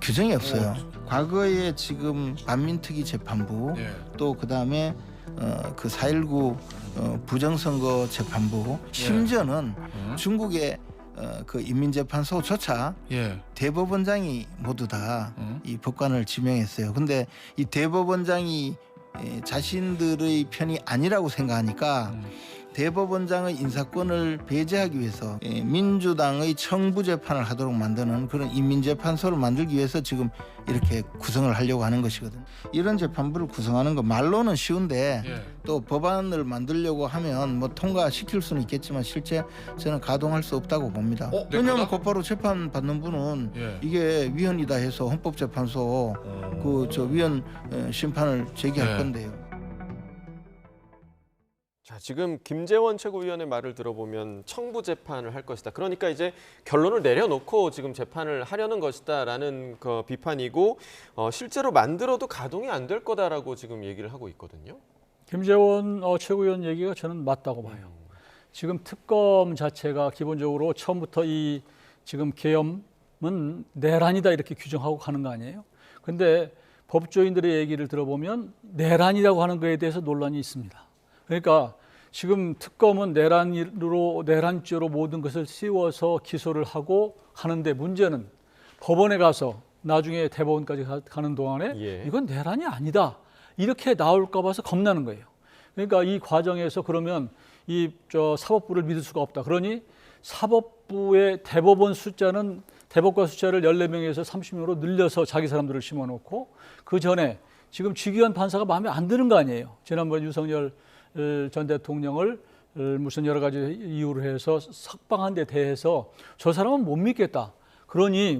규정이 없어요. 과거에 지금 반민특위 재판부 또 그다음에 그 4.19 부정선거 재판부 심지어는 중국의 그 인민재판소조차 대법원장이 모두 다 이 법관을 지명했어요. 근데 이 대법원장이 자신들의 편이 아니라고 생각하니까 대법원장의 인사권을 배제하기 위해서 민주당의 청부재판을 하도록 만드는 그런 인민재판소를 만들기 위해서 지금 이렇게 구성을 하려고 하는 것이거든요. 이런 재판부를 구성하는 거 말로는 쉬운데 또 법안을 만들려고 하면 뭐 통과시킬 수는 있겠지만 실제 저는 가동할 수 없다고 봅니다. 왜냐하면 곧바로 재판받는 분은 이게 위헌이다 해서 헌법재판소 그 저 위헌 심판을 제기할 건데요. 자, 지금 김재원 최고위원의 말을 들어보면 청부 재판을 할 것이다. 그러니까 이제 결론을 내려놓고 지금 재판을 하려는 것이다라는 그 비판이고 실제로 만들어도 가동이 안 될 거다라고 지금 얘기를 하고 있거든요. 김재원 최고위원 얘기가 저는 맞다고 봐요. 지금 특검 자체가 기본적으로 처음부터 이 지금 계엄은 내란이다 이렇게 규정하고 가는 거 아니에요? 근데 법조인들의 얘기를 들어보면 내란이라고 하는 거에 대해서 논란이 있습니다. 그러니까 지금 특검은 내란죄로 모든 것을 씌워서 기소를 하고 하는데 문제는 법원에 가서 나중에 대법원까지 가는 동안에 이건 내란이 아니다 이렇게 나올까 봐서 겁나는 거예요. 그러니까 이 과정에서 그러면 사법부를 믿을 수가 없다. 그러니 사법부의 대법관 숫자를 14명에서 30명으로 늘려서 자기 사람들을 심어놓고 그 전에 지금 지기현 판사가 마음에 안 드는 거 아니에요. 지난번 윤석열 전 대통령을 무슨 여러 가지 이유로 해서 석방한 데 대해서 저 사람은 못 믿겠다. 그러니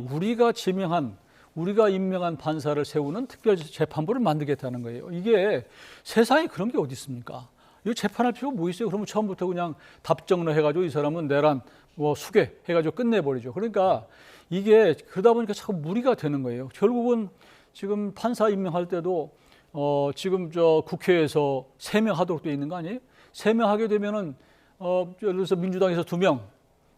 우리가 임명한 판사를 세우는 특별재판부를 만들겠다는 거예요. 이게 세상에 그런 게 어디 있습니까? 이거 재판할 필요가 뭐 있어요? 그러면 처음부터 그냥 답정로 해가지고 이 사람은 내란 수괴 해가지고 끝내버리죠. 그러니까 이게 그러다 보니까 자꾸 무리가 되는 거예요. 결국은 지금 판사 임명할 때도 지금 국회에서 3명 하도록 돼 있는 거 아니에요? 3명 하게 되면은 예를 들어서 민주당에서 2명,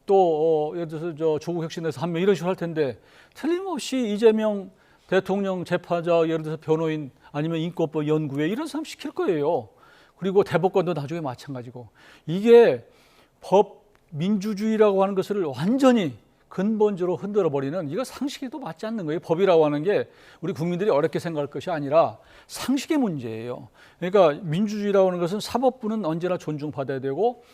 또 예를 들어서 조국 혁신에서 1명 이런 식으로 할 텐데 틀림없이 이재명 대통령 재판자, 예를 들어서 변호인 아니면 인권법 연구회 이런 사람 시킬 거예요. 그리고 대법관도 나중에 마찬가지고. 이게 법 민주주의라고 하는 것을 완전히 근본적으로 흔들어버리는, 이거 상식에도 맞지 않는 거예요. 법이라고 하는 게 우리 국민들이 어렵게 생각할 것이 아니라 상식의 문제예요. 그러니까 민주주의라고 하는 것은 사법부는 언제나 존중받아야 되고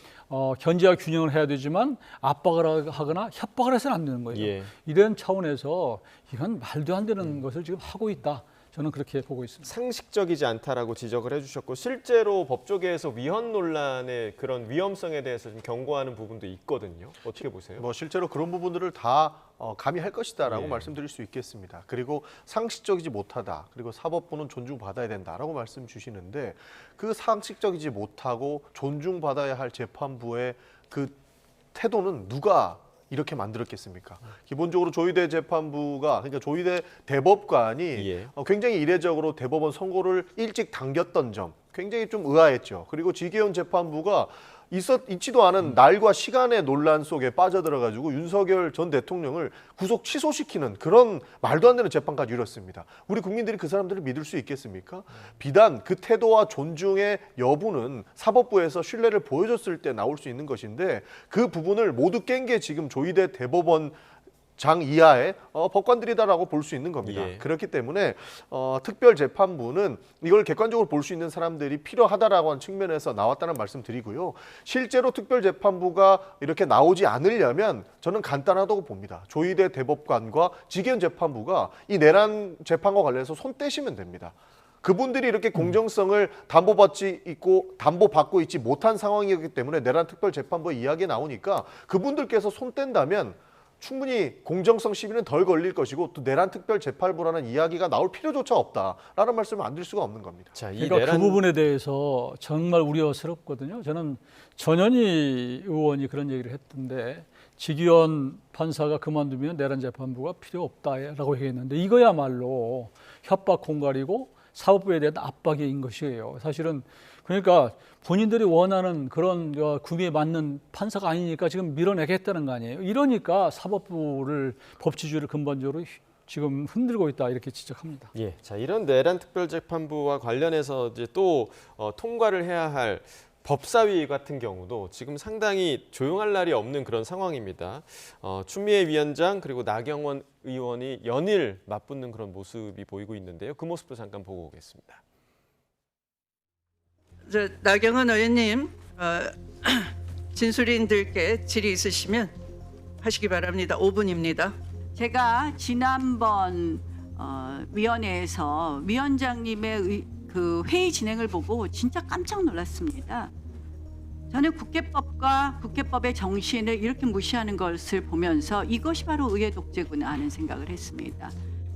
견제와 균형을 해야 되지만 압박을 하거나 협박을 해서는 안 되는 거예요. 예. 이런 차원에서 이건 말도 안 되는 것을 지금 하고 있다. 저는 그렇게 보고 있습니다. 상식적이지 않다라고 지적을 해주셨고, 실제로 법조계에서 위헌 논란의 그런 위험성에 대해서 좀 경고하는 부분도 있거든요. 어떻게 보세요? 실제로 그런 부분들을 다 가미할 것이다라고 예. 말씀드릴 수 있겠습니다. 그리고 상식적이지 못하다. 그리고 사법부는 존중받아야 된다라고 말씀 주시는데, 그 상식적이지 못하고 존중받아야 할 재판부의 그 태도는 누가 이렇게 만들었겠습니까? 기본적으로 조희대 재판부가, 그러니까 조희대 대법관이 굉장히 이례적으로 대법원 선고를 일찍 당겼던 점 굉장히 좀 의아했죠. 그리고 지기현 재판부가 있지도 않은 날과 시간의 논란 속에 빠져들어가지고 윤석열 전 대통령을 구속 취소시키는 그런 말도 안 되는 재판까지 이뤘습니다. 우리 국민들이 그 사람들을 믿을 수 있겠습니까? 비단 그 태도와 존중의 여부는 사법부에서 신뢰를 보여줬을 때 나올 수 있는 것인데, 그 부분을 모두 깬 게 지금 조희대 대법원 장 이하의 법관들이다라고 볼 수 있는 겁니다. 예. 그렇기 때문에 특별재판부는 이걸 객관적으로 볼 수 있는 사람들이 필요하다라고 하는 측면에서 나왔다는 말씀 드리고요. 실제로 특별재판부가 이렇게 나오지 않으려면 저는 간단하다고 봅니다. 조희대 대법관과 지기현 재판부가 이 내란 재판과 관련해서 손 떼시면 됩니다. 그분들이 이렇게 공정성을 담보받고 있지 못한 상황이었기 때문에 내란 특별재판부의 이야기 나오니까 그분들께서 손 뗀다면 충분히 공정성 시비는 덜 걸릴 것이고, 또 내란 특별재판부라는 이야기가 나올 필요조차 없다라는 말씀을 안 드릴 수가 없는 겁니다. 자, 그러니까 그 부분에 대해서 정말 우려스럽거든요. 저는 전현희 의원이 그런 얘기를 했던데, 지기현 판사가 그만두면 내란 재판부가 필요 없다라고 얘기했는데, 이거야말로 협박 공갈이고 사법부에 대한 압박인 것이에요. 사실은 그러니까 본인들이 원하는 그런 구미에 맞는 판사가 아니니까 지금 밀어내겠다는 거 아니에요. 이러니까 사법부를, 법치주의를 근본적으로 지금 흔들고 있다, 이렇게 지적합니다. 예, 자, 이런 내란 특별재판부와 관련해서 이제 또 통과를 해야 할 법사위 같은 경우도 지금 상당히 조용할 날이 없는 그런 상황입니다. 추미애 위원장 그리고 나경원 의원이 연일 맞붙는 그런 모습이 보이고 있는데요. 그 모습도 잠깐 보고 오겠습니다. 나경원 의원님, 진술인들께 질의 있으시면 하시기 바랍니다. 5분입니다. 제가 지난번 위원회에서 위원장님의 그 회의 진행을 보고 진짜 깜짝 놀랐습니다. 저는 국회법과 국회법의 정신을 이렇게 무시하는 것을 보면서 이것이 바로 의회 독재구나 하는 생각을 했습니다.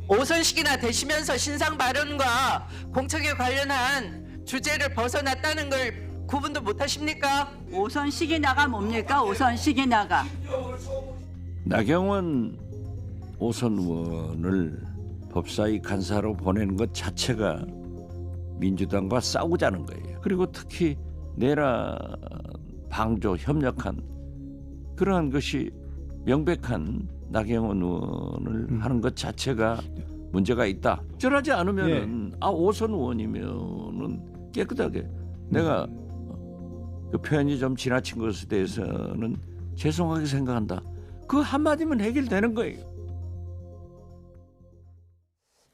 오선식이나 되시면서 신상 발언과 공청회 관련한 주제를 벗어났다는 걸 구분도 못하십니까? 오선식이나가 뭡니까? 오선식이나가. 나경원 오선 의원을 법사위 간사로 보내는 것 자체가 민주당과 싸우자는 거예요. 그리고 특히 내란 방조 협력한 그러한 것이 명백한 나경원 의원을 하는 것 자체가 문제가 있다. 절하지 않으면은 오선 의원이면은 깨끗하게 내가 그 표현이 좀 지나친 것에 대해서는 죄송하게 생각한다. 그 한마디면 해결되는 거예요.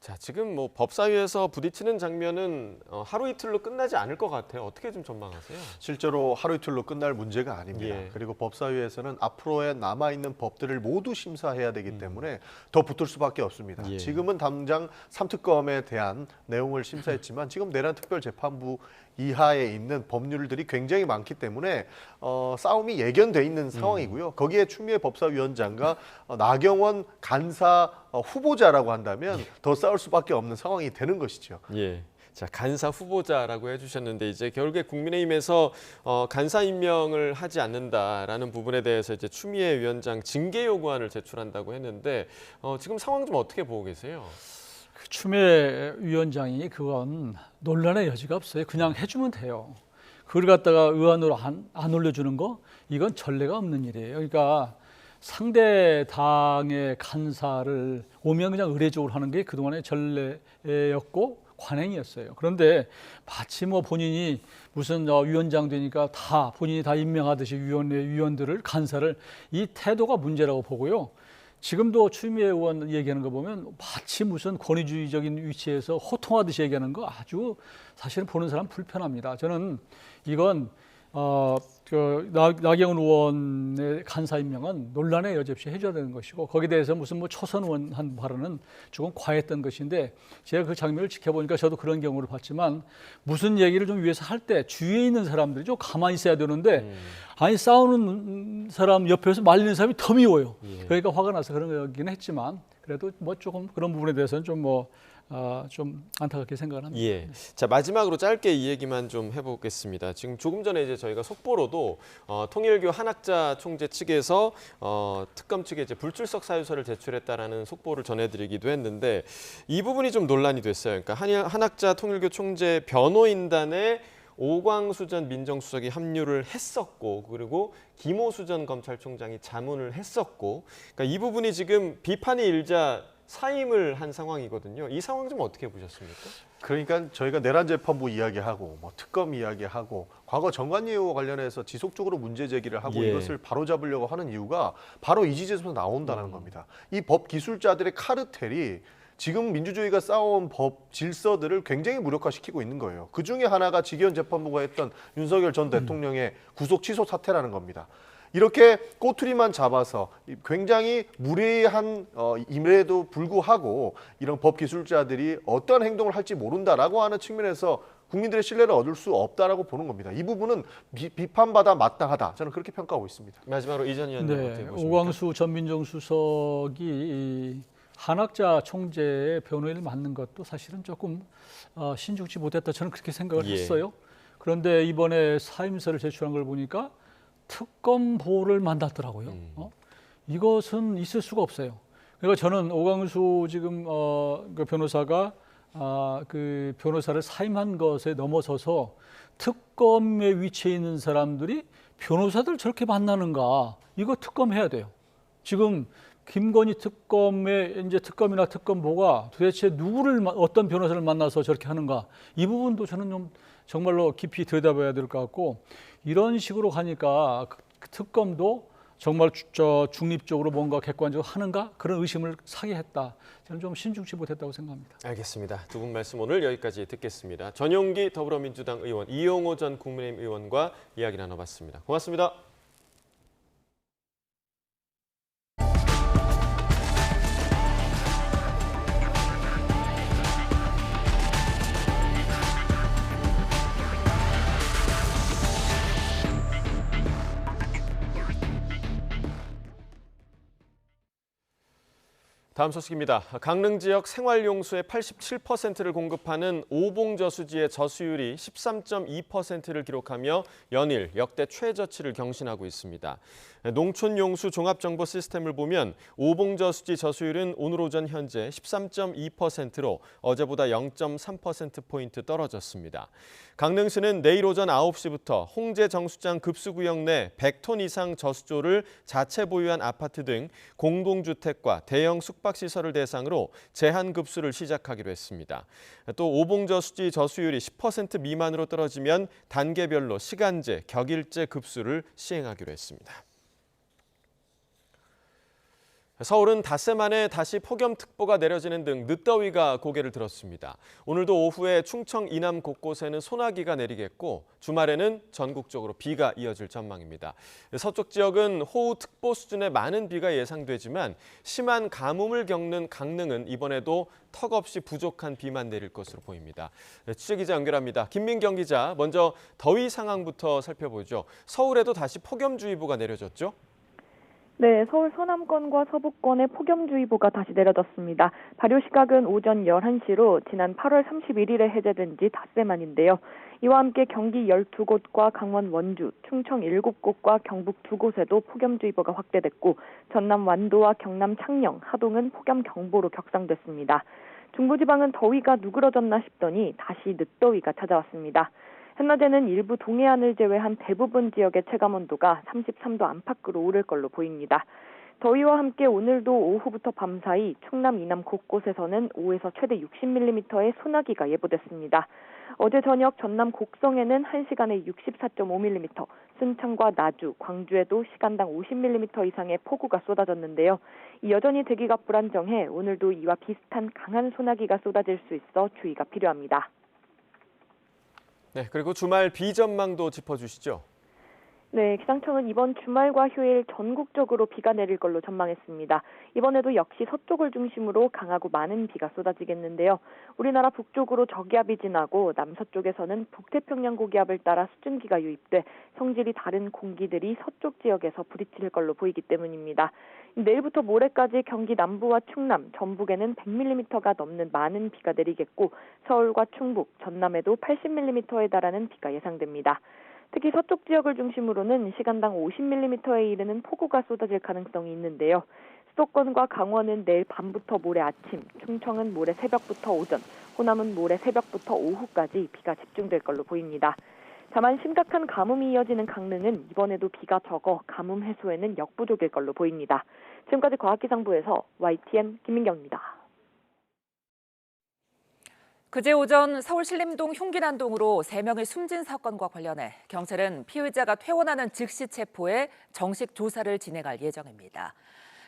자, 지금 뭐 법사위에서 부딪히는 장면은 하루 이틀로 끝나지 않을 것 같아요. 어떻게 좀 전망하세요? 실제로 하루 이틀로 끝날 문제가 아닙니다. 예. 그리고 법사위에서는 앞으로의 남아있는 법들을 모두 심사해야 되기 때문에 더 붙을 수밖에 없습니다. 예. 지금은 당장 3특검에 대한 내용을 심사했지만 지금 내란 특별재판부 이하에 있는 법률들이 굉장히 많기 때문에 싸움이 예견돼 있는 상황이고요. 거기에 추미애 법사위원장과 나경원 간사 후보자라고 한다면 더 싸울 수밖에 없는 상황이 되는 것이죠. 예. 자, 간사 후보자라고 해주셨는데 이제 결국에 국민의힘에서 간사 임명을 하지 않는다라는 부분에 대해서 이제 추미애 위원장 징계 요구안을 제출한다고 했는데 지금 상황 좀 어떻게 보고 계세요? 추미애 위원장이 그건 논란의 여지가 없어요. 그냥 해주면 돼요. 그걸 갖다가 의안으로 안 올려주는 거 이건 전례가 없는 일이에요. 그러니까 상대 당의 간사를 오면 그냥 의례적으로 하는 게 그동안의 전례였고 관행이었어요. 그런데 마치 뭐 본인이 무슨 위원장 되니까 다 본인이 다 임명하듯이 위원들을 간사를 이 태도가 문제라고 보고요. 지금도 추미애 의원 얘기하는 거 보면 마치 무슨 권위주의적인 위치에서 호통하듯이 얘기하는 거 아주 사실은 보는 사람 불편합니다. 저는 이건 나경원 의원의 간사 임명은 논란의 여지 없이 해줘야 되는 것이고 거기에 대해서 무슨 뭐 초선 의원 한 발언은 조금 과했던 것인데 제가 그 장면을 지켜보니까 저도 그런 경우를 봤지만 무슨 얘기를 좀 위해서 할 때 주위에 있는 사람들이 좀 가만히 있어야 되는데 아니 싸우는 사람 옆에서 말리는 사람이 더 미워요. 그러니까 화가 나서 그런 거긴 했지만 그래도 뭐 조금 그런 부분에 대해서는 좀 안타깝게 생각을 합니다. 예. 자, 마지막으로 짧게 이 얘기만 좀 해보겠습니다. 지금 조금 전에 이제 저희가 속보로도 통일교 한학자 총재 측에서 특검 측에 이제 불출석 사유서를 제출했다라는 속보를 전해드리기도 했는데 이 부분이 좀 논란이 됐어요. 그러니까 한학자 통일교 총재 변호인단에 오광수 전 민정수석이 합류를 했었고 그리고 김호수 전 검찰총장이 자문을 했었고 그러니까 이 부분이 지금 비판이 일자 사임을 한 상황이거든요. 이 상황 좀 어떻게 보셨습니까? 그러니까 저희가 내란 재판부 이야기하고 뭐 특검 이야기하고 과거 정관예우와 관련해서 지속적으로 문제 제기를 하고 예. 이것을 바로잡으려고 하는 이유가 바로 이 지점에서 나온다는 겁니다. 이 법 기술자들의 카르텔이 지금 민주주의가 쌓아온 법 질서들을 굉장히 무력화시키고 있는 거예요. 그중에 하나가 직위원 재판부가 했던 윤석열 전 대통령의 구속 취소 사태라는 겁니다. 이렇게 꼬투리만 잡아서 굉장히 무례한 임에도 불구하고 이런 법 기술자들이 어떤 행동을 할지 모른다라고 하는 측면에서 국민들의 신뢰를 얻을 수 없다라고 보는 겁니다. 이 부분은 비판받아 마땅하다. 저는 그렇게 평가하고 있습니다. 마지막으로 이전 위원님 네, 어떻게 보십니까? 오광수 전 민정수석이 한학자 총재의 변호인을 맡는 것도 사실은 조금 신중치 못했다. 저는 그렇게 생각을 했어요. 그런데 이번에 사임서를 제출한 걸 보니까 특검보를 만났더라고요. 이것은 있을 수가 없어요. 그러니까 저는 오광수 지금 그 변호사가 그 변호사를 사임한 것에 넘어서서 특검에 위치해 있는 사람들이 변호사들 저렇게 만나는가? 이거 특검해야 돼요. 지금 김건희 특검의 이제 특검이나 특검보가 도대체 누구를 어떤 변호사를 만나서 저렇게 하는가? 이 부분도 저는 좀 정말로 깊이 들여다봐야 될 것 같고 이런 식으로 가니까 특검도 정말 중립적으로 뭔가 객관적으로 하는가 그런 의심을 사게 했다. 저는 좀 신중치 못했다고 생각합니다. 알겠습니다. 두 분 말씀 오늘 여기까지 듣겠습니다. 전용기 더불어민주당 의원, 이용호 전 국민의힘 의원과 이야기 나눠봤습니다. 고맙습니다. 다음 소식입니다. 강릉 지역 생활용수의 87%를 공급하는 오봉저수지의 저수율이 13.2%를 기록하며 연일 역대 최저치를 경신하고 있습니다. 농촌용수 종합정보 시스템을 보면 오봉저수지 저수율은 오늘 오전 현재 13.2%로 어제보다 0.3%포인트 떨어졌습니다. 강릉시는 내일 오전 9시부터 홍제 정수장 급수구역 내 100톤 이상 저수조를 자체 보유한 아파트 등 공동주택과 대형 숙박시설을 대상으로 제한 급수를 시작하기로 했습니다. 또 오봉저수지 저수율이 10% 미만으로 떨어지면 단계별로 시간제, 격일제 급수를 시행하기로 했습니다. 서울은 닷새 만에 다시 폭염특보가 내려지는 등 늦더위가 고개를 들었습니다. 오늘도 오후에 충청 이남 곳곳에는 소나기가 내리겠고 주말에는 전국적으로 비가 이어질 전망입니다. 서쪽 지역은 호우특보 수준의 많은 비가 예상되지만 심한 가뭄을 겪는 강릉은 이번에도 턱없이 부족한 비만 내릴 것으로 보입니다. 취재기자 연결합니다. 김민경 기자, 먼저 더위 상황부터 살펴보죠. 서울에도 다시 폭염주의보가 내려졌죠? 네, 서울 서남권과 서부권에 폭염주의보가 다시 내려졌습니다. 발효 시각은 오전 11시로 지난 8월 31일에 해제된 지 닷새 만인데요. 이와 함께 경기 12곳과 강원 원주, 충청 7곳과 경북 2곳에도 폭염주의보가 확대됐고 전남 완도와 경남 창녕, 하동은 폭염경보로 격상됐습니다. 중부지방은 더위가 누그러졌나 싶더니 다시 늦더위가 찾아왔습니다. 한낮에는 일부 동해안을 제외한 대부분 지역의 체감온도가 33도 안팎으로 오를 걸로 보입니다. 더위와 함께 오늘도 오후부터 밤사이 충남 이남 곳곳에서는 5에서 최대 60mm의 소나기가 예보됐습니다. 어제 저녁 전남 곡성에는 1시간에 64.5mm, 순천과 나주, 광주에도 시간당 50mm 이상의 폭우가 쏟아졌는데요. 여전히 대기가 불안정해 오늘도 이와 비슷한 강한 소나기가 쏟아질 수 있어 주의가 필요합니다. 네, 그리고 주말 비 전망도 짚어주시죠. 네, 기상청은 이번 주말과 휴일 전국적으로 비가 내릴 걸로 전망했습니다. 이번에도 역시 서쪽을 중심으로 강하고 많은 비가 쏟아지겠는데요. 우리나라 북쪽으로 저기압이 지나고 남서쪽에서는 북태평양 고기압을 따라 수증기가 유입돼 성질이 다른 공기들이 서쪽 지역에서 부딪힐 걸로 보이기 때문입니다. 내일부터 모레까지 경기 남부와 충남, 전북에는 100mm가 넘는 많은 비가 내리겠고 서울과 충북, 전남에도 80mm에 달하는 비가 예상됩니다. 특히 서쪽 지역을 중심으로는 시간당 50mm에 이르는 폭우가 쏟아질 가능성이 있는데요. 수도권과 강원은 내일 밤부터 모레 아침, 충청은 모레 새벽부터 오전, 호남은 모레 새벽부터 오후까지 비가 집중될 걸로 보입니다. 다만 심각한 가뭄이 이어지는 강릉은 이번에도 비가 적어 가뭄 해소에는 역부족일 걸로 보입니다. 지금까지 과학기상부에서 YTN 김민경입니다. 그제 오전 서울 신림동 흉기난동으로 3명이 숨진 사건과 관련해 경찰은 피의자가 퇴원하는 즉시 체포해 정식 조사를 진행할 예정입니다.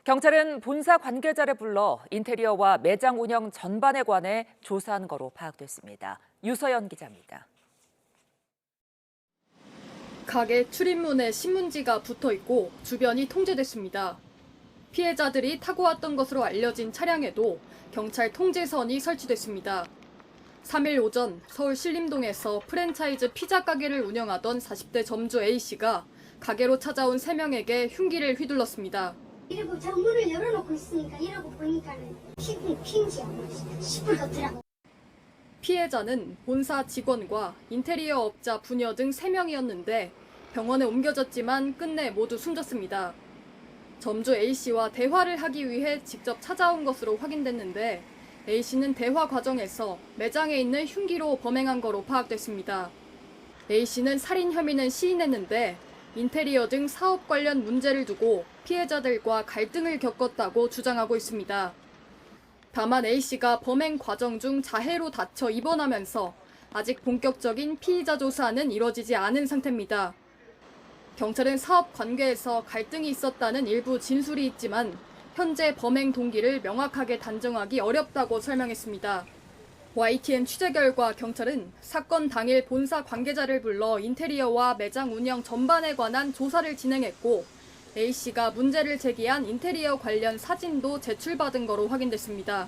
경찰은 본사 관계자를 불러 인테리어와 매장 운영 전반에 관해 조사한 거로 파악됐습니다. 유서연 기자입니다. 가게 출입문에 신문지가 붙어 있고 주변이 통제됐습니다. 피해자들이 타고 왔던 것으로 알려진 차량에도 경찰 통제선이 설치됐습니다. 3일 오전 서울 신림동에서 프랜차이즈 피자 가게를 운영하던 40대 점주 A씨가 가게로 찾아온 3명에게 흉기를 휘둘렀습니다. 이러고 저 문을 열어놓고 있으니까 이러고 보니까는 핑지 시뻘겋더라고. 피해자는 본사 직원과 인테리어 업자 부녀 등 3명이었는데 병원에 옮겨졌지만 끝내 모두 숨졌습니다. 점주 A씨와 대화를 하기 위해 직접 찾아온 것으로 확인됐는데 A씨는 대화 과정에서 매장에 있는 흉기로 범행한 거로 파악됐습니다. A씨는 살인 혐의는 시인했는데 인테리어 등 사업 관련 문제를 두고 피해자들과 갈등을 겪었다고 주장하고 있습니다. 다만 A씨가 범행 과정 중 자해로 다쳐 입원하면서 아직 본격적인 피의자 조사는 이뤄지지 않은 상태입니다. 경찰은 사업 관계에서 갈등이 있었다는 일부 진술이 있지만 현재 범행 동기를 명확하게 단정하기 어렵다고 설명했습니다. YTN 취재 결과 경찰은 사건 당일 본사 관계자를 불러 인테리어와 매장 운영 전반에 관한 조사를 진행했고 A씨가 문제를 제기한 인테리어 관련 사진도 제출받은 거로 확인됐습니다.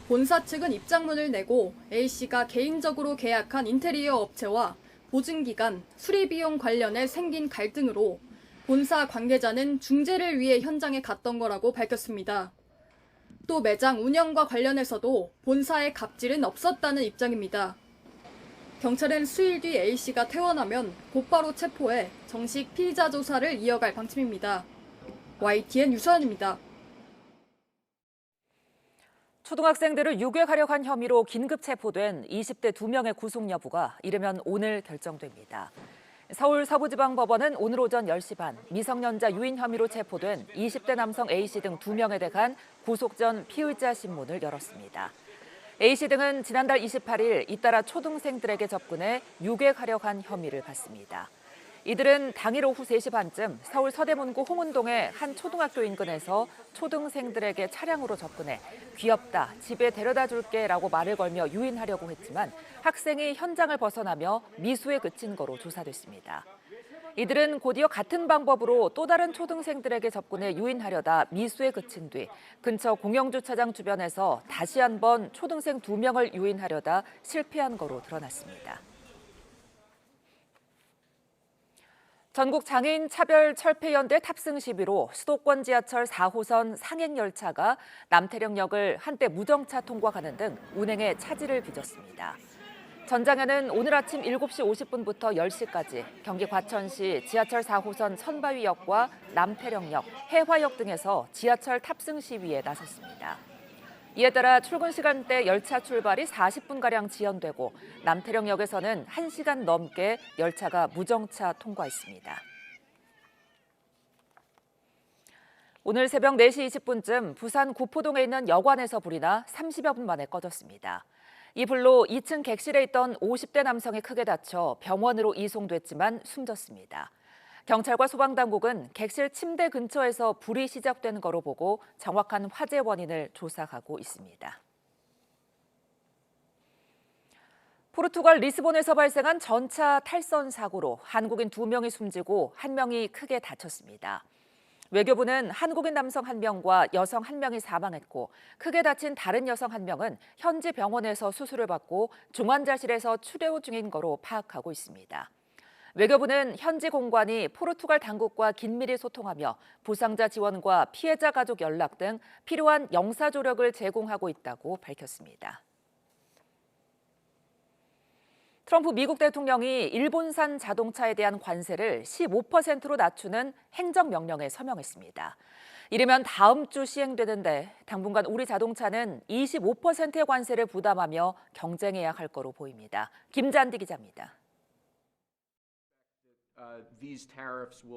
본사 측은 입장문을 내고 A씨가 개인적으로 계약한 인테리어 업체와 보증기간, 수리비용 관련해 생긴 갈등으로 본사 관계자는 중재를 위해 현장에 갔던 거라고 밝혔습니다. 또 매장 운영과 관련해서도 본사의 갑질은 없었다는 입장입니다. 경찰은 수일 뒤 A씨가 퇴원하면 곧바로 체포해 정식 피의자 조사를 이어갈 방침입니다. YTN 유서연입니다. 초등학생들을 유괴하려고 한 혐의로 긴급 체포된 20대 2명의 구속 여부가 이르면 오늘 결정됩니다. 서울 서부지방법원은 오늘 오전 10시 반 미성년자 유인 혐의로 체포된 20대 남성 A씨 등 2명에 대한 구속 전 피의자 신문을 열었습니다. A씨 등은 지난달 28일 잇따라 초등생들에게 접근해 유괴하려고 한 혐의를 받습니다. 이들은 당일 오후 3시 반쯤 서울 서대문구 홍은동의 한 초등학교 인근에서 초등생들에게 차량으로 접근해 귀엽다, 집에 데려다 줄게라고 말을 걸며 유인하려고 했지만 학생이 현장을 벗어나며 미수에 그친 거로 조사됐습니다. 이들은 곧이어 같은 방법으로 또 다른 초등생들에게 접근해 유인하려다 미수에 그친 뒤 근처 공영주차장 주변에서 다시 한번 초등생 2명을 유인하려다 실패한 거로 드러났습니다. 전국 장애인 차별 철폐연대 탑승 시위로 수도권 지하철 4호선 상행열차가 남태령역을 한때 무정차 통과하는 등 운행에 차질을 빚었습니다. 전장에는 오늘 아침 7시 50분부터 10시까지 경기 과천시 지하철 4호선 선바위역과 남태령역, 해화역 등에서 지하철 탑승 시위에 나섰습니다. 이에 따라 출근 시간대 열차 출발이 40분가량 지연되고 남태령역에서는 1시간 넘게 열차가 무정차 통과했습니다. 오늘 새벽 4시 20분쯤 부산 구포동에 있는 여관에서 불이 나 30여 분 만에 꺼졌습니다. 이 불로 2층 객실에 있던 50대 남성이 크게 다쳐 병원으로 이송됐지만 숨졌습니다. 경찰과 소방당국은 객실 침대 근처에서 불이 시작된 거로 보고 정확한 화재 원인을 조사하고 있습니다. 포르투갈 리스본에서 발생한 전차 탈선 사고로 한국인 2명이 숨지고 1명이 크게 다쳤습니다. 외교부는 한국인 남성 1명과 여성 1명이 사망했고 크게 다친 다른 여성 1명은 현지 병원에서 수술을 받고 중환자실에서 치료 중인 거로 파악하고 있습니다. 외교부는 현지 공관이 포르투갈 당국과 긴밀히 소통하며 부상자 지원과 피해자 가족 연락 등 필요한 영사 조력을 제공하고 있다고 밝혔습니다. 트럼프 미국 대통령이 일본산 자동차에 대한 관세를 15%로 낮추는 행정명령에 서명했습니다. 이르면 다음 주 시행되는데 당분간 우리 자동차는 25%의 관세를 부담하며 경쟁해야 할 거로 보입니다. 김잔디 기자입니다.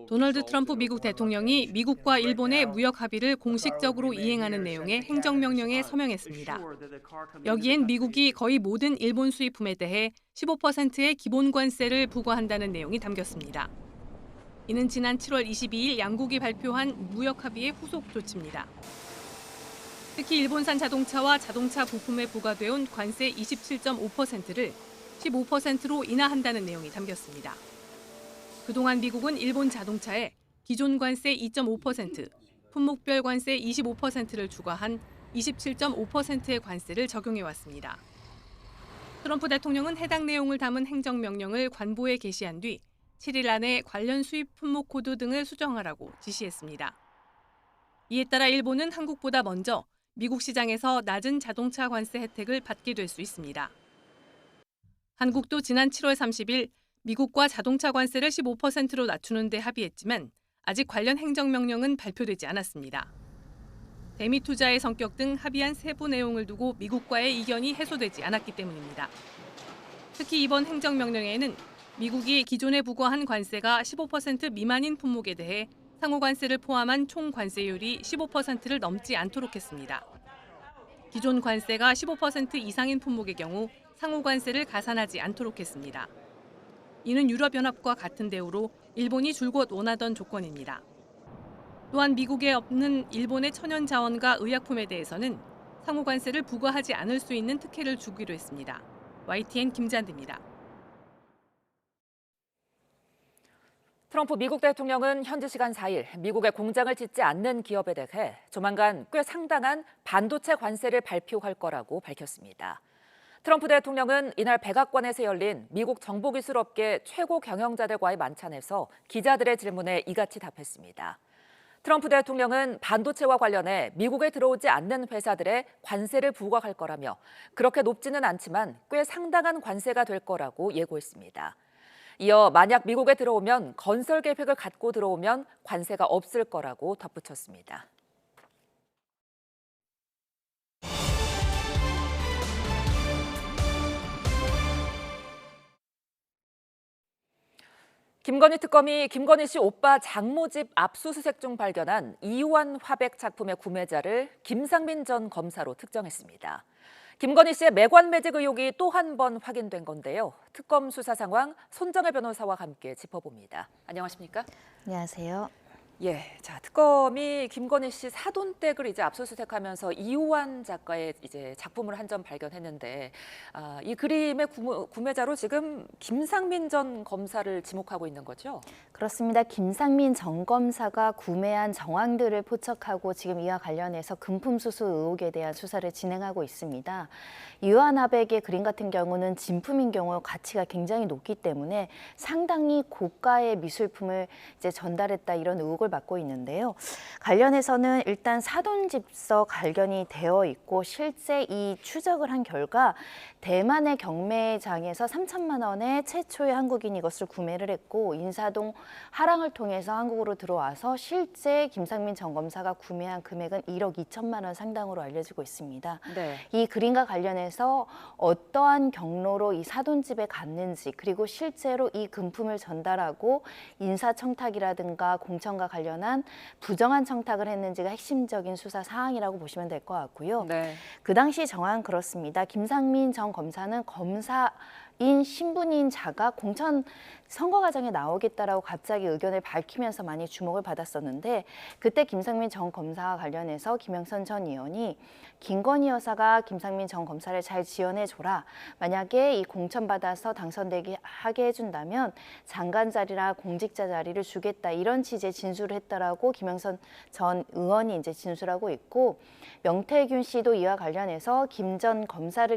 도널드 트럼프 미국 대통령이 미국과 일본의 무역 합의를 공식적으로 이행하는 내용의 행정명령에 서명했습니다. 여기엔 미국이 거의 모든 일본 수입품에 대해 15%의 기본 관세를 부과한다는 내용이 담겼습니다. 이는 지난 7월 22일 양국이 발표한 무역 합의의 후속 조치입니다. 특히 일본산 자동차와 자동차 부품에 부과되온 관세 27.5%를 15%로 인하한다는 내용이 담겼습니다. 그동안 미국은 일본 자동차에 기존 관세 2.5%, 품목별 관세 25%를 추가한 27.5%의 관세를 적용해왔습니다. 트럼프 대통령은 해당 내용을 담은 행정명령을 관보에 게시한 뒤 7일 안에 관련 수입 품목 코드 등을 수정하라고 지시했습니다. 이에 따라 일본은 한국보다 먼저 미국 시장에서 낮은 자동차 관세 혜택을 받게 될 수 있습니다. 한국도 지난 7월 30일 미국과 자동차 관세를 15%로 낮추는 데 합의했지만 아직 관련 행정명령은 발표되지 않았습니다. 대미 투자의 성격 등 합의한 세부 내용을 두고 미국과의 이견이 해소되지 않았기 때문입니다. 특히 이번 행정명령에는 미국이 기존에 부과한 관세가 15% 미만인 품목에 대해 상호 관세를 포함한 총 관세율이 15%를 넘지 않도록 했습니다. 기존 관세가 15% 이상인 품목의 경우 상호 관세를 가산하지 않도록 했습니다. 이는 유럽연합과 같은 대우로 일본이 줄곧 원하던 조건입니다. 또한 미국에 없는 일본의 천연 자원과 의약품에 대해서는 상호 관세를 부과하지 않을 수 있는 특혜를 주기로 했습니다. YTN 김잔디입니다. 트럼프 미국 대통령은 현지 시간 4일 미국에 공장을 짓지 않는 기업에 대해 조만간 꽤 상당한 반도체 관세를 발표할 거라고 밝혔습니다. 트럼프 대통령은 이날 백악관에서 열린 미국 정보기술업계 최고 경영자들과의 만찬에서 기자들의 질문에 이같이 답했습니다. 트럼프 대통령은 반도체와 관련해 미국에 들어오지 않는 회사들의 관세를 부과할 거라며 그렇게 높지는 않지만 꽤 상당한 관세가 될 거라고 예고했습니다. 이어 만약 미국에 들어오면 건설 계획을 갖고 들어오면 관세가 없을 거라고 덧붙였습니다. 김건희 특검이 김건희 씨 오빠 장모 집 압수수색 중 발견한 이완 화백 작품의 구매자를 김상민 전 검사로 특정했습니다. 김건희 씨의 매관 매직 의혹이 또 한 번 확인된 건데요. 특검 수사 상황 손정혜 변호사와 함께 짚어봅니다. 안녕하십니까? 안녕하세요. 예, 자 특검이 김건희 씨 사돈댁을 이제 압수수색하면서 이호환 작가의 이제 작품을 한 점 발견했는데 이 그림의 구매자로 지금 김상민 전 검사를 지목하고 있는 거죠? 그렇습니다. 김상민 전 검사가 구매한 정황들을 포착하고 지금 이와 관련해서 금품 수수 의혹에 대한 수사를 진행하고 있습니다. 이호환 화백의 그림 같은 경우는 진품인 경우 가치가 굉장히 높기 때문에 상당히 고가의 미술품을 이제 전달했다 이런 의혹을 받고 있는데요. 관련해서는 일단 사돈집서 발견이 되어 있고 실제 이 추적을 한 결과 대만의 경매장에서 3천만 원에 최초의 한국인이 이것을 구매를 했고 인사동 하랑을 통해서 한국으로 들어와서 실제 김상민 전 검사가 구매한 금액은 1억 2천만 원 상당으로 알려지고 있습니다. 네. 이 그림과 관련해서 어떠한 경로로 이 사돈집에 갔는지 그리고 실제로 이 금품을 전달하고 인사청탁이라든가 공천과 관련한 부정한 청탁을 했는지가 핵심적인 수사 사항이라고 보시면 될 것 같고요. 네. 그 당시 정황은 그렇습니다. 김상민 전 검사는 검사인 신분인 자가 공천 선거 과정에 나오겠다라고 갑자기 의견을 밝히면서 많이 주목을 받았었는데 그때 김상민 전 검사와 관련해서 김영선 전 의원이 김건희 여사가 김상민 전 검사를 잘 지원해줘라. 만약에 이 공천 받아서 당선되게 하게 해준다면 장관 자리나 공직자 자리를 주겠다 이런 취지의 진술을 했다라고 김영선 전 의원이 이제 진술하고 있고 명태균 씨도 이와 관련해서 김 전 검사를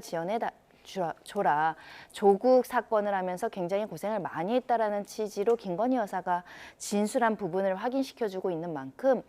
줘라. 조국 사건을 하면서 굉장히 고생을 많이 했다라는 취지로 김건희 여사가 진술한 부분을 확인시켜주고 있는 만큼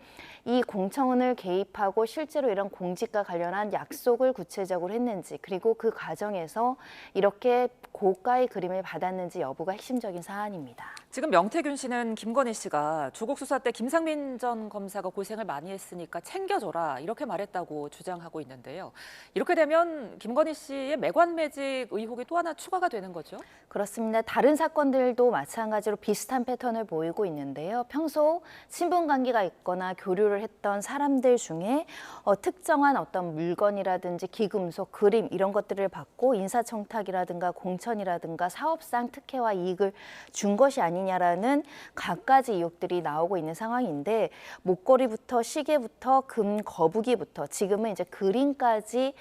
이 공천을 개입하고 실제로 이런 공직과 관련한 약속을 구체적으로 했는지 그리고 그 과정에서 이렇게 고가의 그림을 받았는지 여부가 핵심적인 사안입니다. 지금 명태균 씨는 김건희 씨가 조국 수사 때 김상민 전 검사가 고생을 많이 했으니까 챙겨줘라 이렇게 말했다고 주장하고 있는데요. 이렇게 되면 김건희 씨의 매관 매직 의혹이 또 하나 추가가 되는 거죠? 그렇습니다. 다른 사건들도 마찬가지로 비슷한 패턴을 보이고 있는데요. 평소 친분 관계가 있거나 교류를 했던 사람들 중에 특정한 어떤 물건이라든지 기금속, 그림 이런 것들을 받고 인사청탁이라든가 공천이라든가 사업상 특혜와 이익을 준 것이 아니냐라는 갖가지 의혹들이 나오고 있는 상황인데 목걸이부터 시계부터 금 거북이부터 지금은 이제 그림까지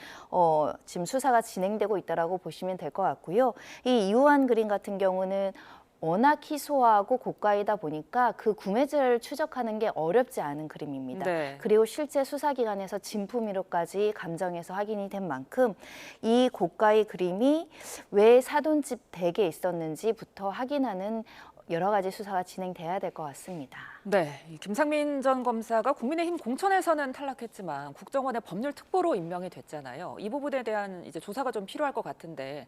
지금 수사가 진행되고 있다라고 보시면 될 것 같고요. 이 이호환 그림 같은 경우는 워낙 희소하고 고가이다 보니까 그 구매자를 추적하는 게 어렵지 않은 그림입니다. 네. 그리고 실제 수사기관에서 진품이로까지 감정해서 확인이 된 만큼 이 고가의 그림이 왜 사돈집 댁에 있었는지부터 확인하는 여러 가지 수사가 진행돼야 될 것 같습니다. 네, 김상민 전 검사가 국민의힘 공천에서는 탈락했지만 국정원의 법률특보로 임명이 됐잖아요. 이 부분에 대한 이제 조사가 좀 필요할 것 같은데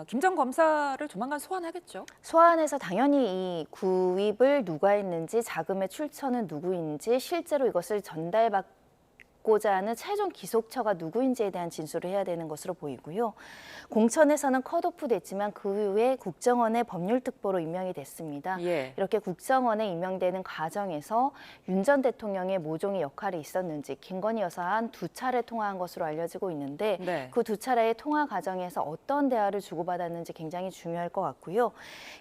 김 전 검사를 조만간 소환하겠죠? 소환해서 당연히 이 구입을 누가 했는지 자금의 출처는 누구인지 실제로 이것을 전달받고자 하는 최종 기속처가 누구인지에 대한 진술을 해야 되는 것으로 보이고요. 공천에서는 컷오프 됐지만 그 후에 국정원의 법률특보로 임명이 됐습니다. 예. 이렇게 국정원에 임명되는 과정에서 윤 전 대통령의 모종의 역할이 있었는지 김건희 여사와 한 2차례 통화한 것으로 알려지고 있는데 네. 그 2차례의 통화 과정에서 어떤 대화를 주고받았는지 굉장히 중요할 것 같고요.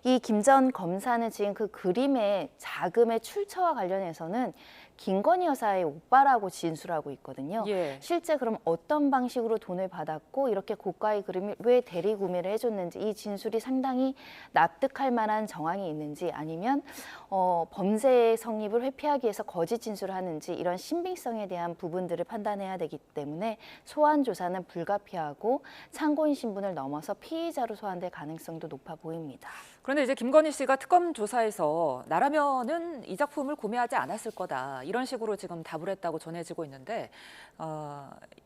이 김 전 검사는 지금 그 그림의 자금의 출처와 관련해서는 김건희 여사의 오빠라고 진술하고 있거든요. 예. 실제 그럼 어떤 방식으로 돈을 받았고 이렇게 고가의 그림을 왜 대리 구매를 해줬는지 이 진술이 상당히 납득할 만한 정황이 있는지 아니면 범죄의 성립을 회피하기 위해서 거짓 진술을 하는지 이런 신빙성에 대한 부분들을 판단해야 되기 때문에 소환 조사는 불가피하고 참고인 신분을 넘어서 피의자로 소환될 가능성도 높아 보입니다. 그런데 이제 김건희 씨가 특검 조사에서 나라면은 이 작품을 구매하지 않았을 거다 이런 식으로 지금 답을 했다고 전해지고 있는데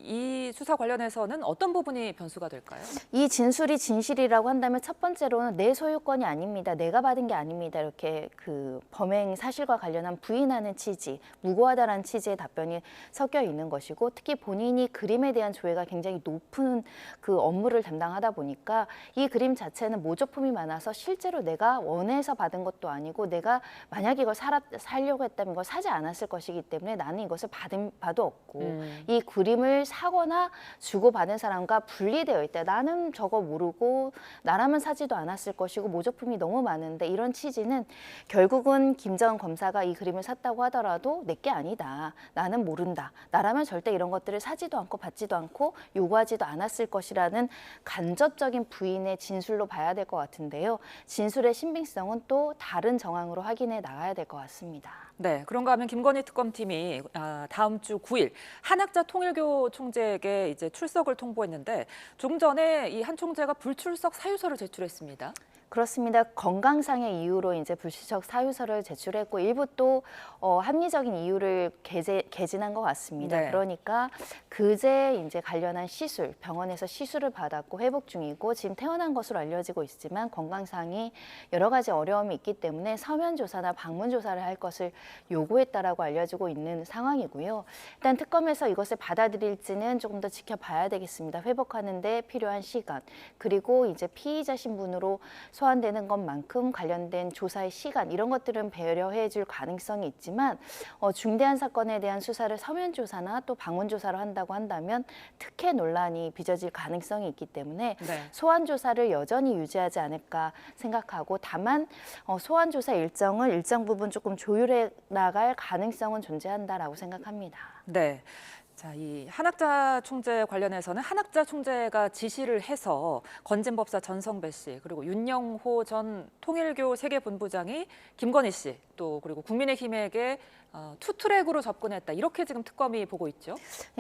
이 수사 관련해서는 어떤 부분이 변수가 될까요? 이 진술이 진실이라고 한다면 첫 번째로는 내 소유권이 아닙니다. 내가 받은 게 아닙니다. 이렇게 그 범행 사실과 관련한 부인하는 취지, 무고하다라는 취지의 답변이 섞여 있는 것이고 특히 본인이 그림에 대한 조회가 굉장히 높은 그 업무를 담당하다 보니까 이 그림 자체는 모조품이 많아서 실제 실제로 내가 원해서 받은 것도 아니고 내가 만약 이걸 살려고 했다면 이걸 사지 않았을 것이기 때문에 나는 이것을 받은 바도 없고 이 그림을 사거나 주고받은 사람과 분리되어 있다. 나는 저거 모르고 나라면 사지도 않았을 것이고 모조품이 너무 많은데 이런 취지는 결국은 김정은 검사가 이 그림을 샀다고 하더라도 내게 아니다. 나는 모른다. 나라면 절대 이런 것들을 사지도 않고 받지도 않고 요구하지도 않았을 것이라는 간접적인 부인의 진술로 봐야 될 것 같은데요. 진술의 신빙성은 또 다른 정황으로 확인해 나가야 될 것 같습니다. 네, 그런가 하면 김건희 특검팀이 다음 주 9일 한학자 통일교 총재에게 이제 출석을 통보했는데 조금 전에 이 한 총재가 불출석 사유서를 제출했습니다. 그렇습니다. 건강상의 이유로 이제 불출석 사유서를 제출했고 일부 또 합리적인 이유를 개진한 것 같습니다. 네. 그러니까 그제 이제 관련한 시술, 병원에서 시술을 받았고 회복 중이고 지금 퇴원한 것으로 알려지고 있지만 건강상이 여러 가지 어려움이 있기 때문에 서면 조사나 방문 조사를 할 것을 요구했다라고 알려지고 있는 상황이고요. 일단 특검에서 이것을 받아들일지는 조금 더 지켜봐야 되겠습니다. 회복하는 데 필요한 시간 그리고 이제 피의자 신분으로 소환되는 것만큼 관련된 조사의 시간 이런 것들은 배려해 줄 가능성이 있지만 중대한 사건에 대한 수사를 서면 조사나 또 방문 조사로 한다고 한다면 특혜 논란이 빚어질 가능성이 있기 때문에 네. 소환 조사를 여전히 유지하지 않을까 생각하고 다만 소환 조사 일정을 일정 부분 조금 조율해 나갈 가능성은 존재한다라고 생각합니다. 네. 자, 이 한학자 총재 관련해서는 한학자 총재가 지시를 해서 건진법사 전성배 씨 그리고 윤영호 전 통일교 세계본부장이 김건희 씨 또 그리고 국민의힘에게 투트랙으로 접근했다 이렇게 지금 특검이 보고 있죠.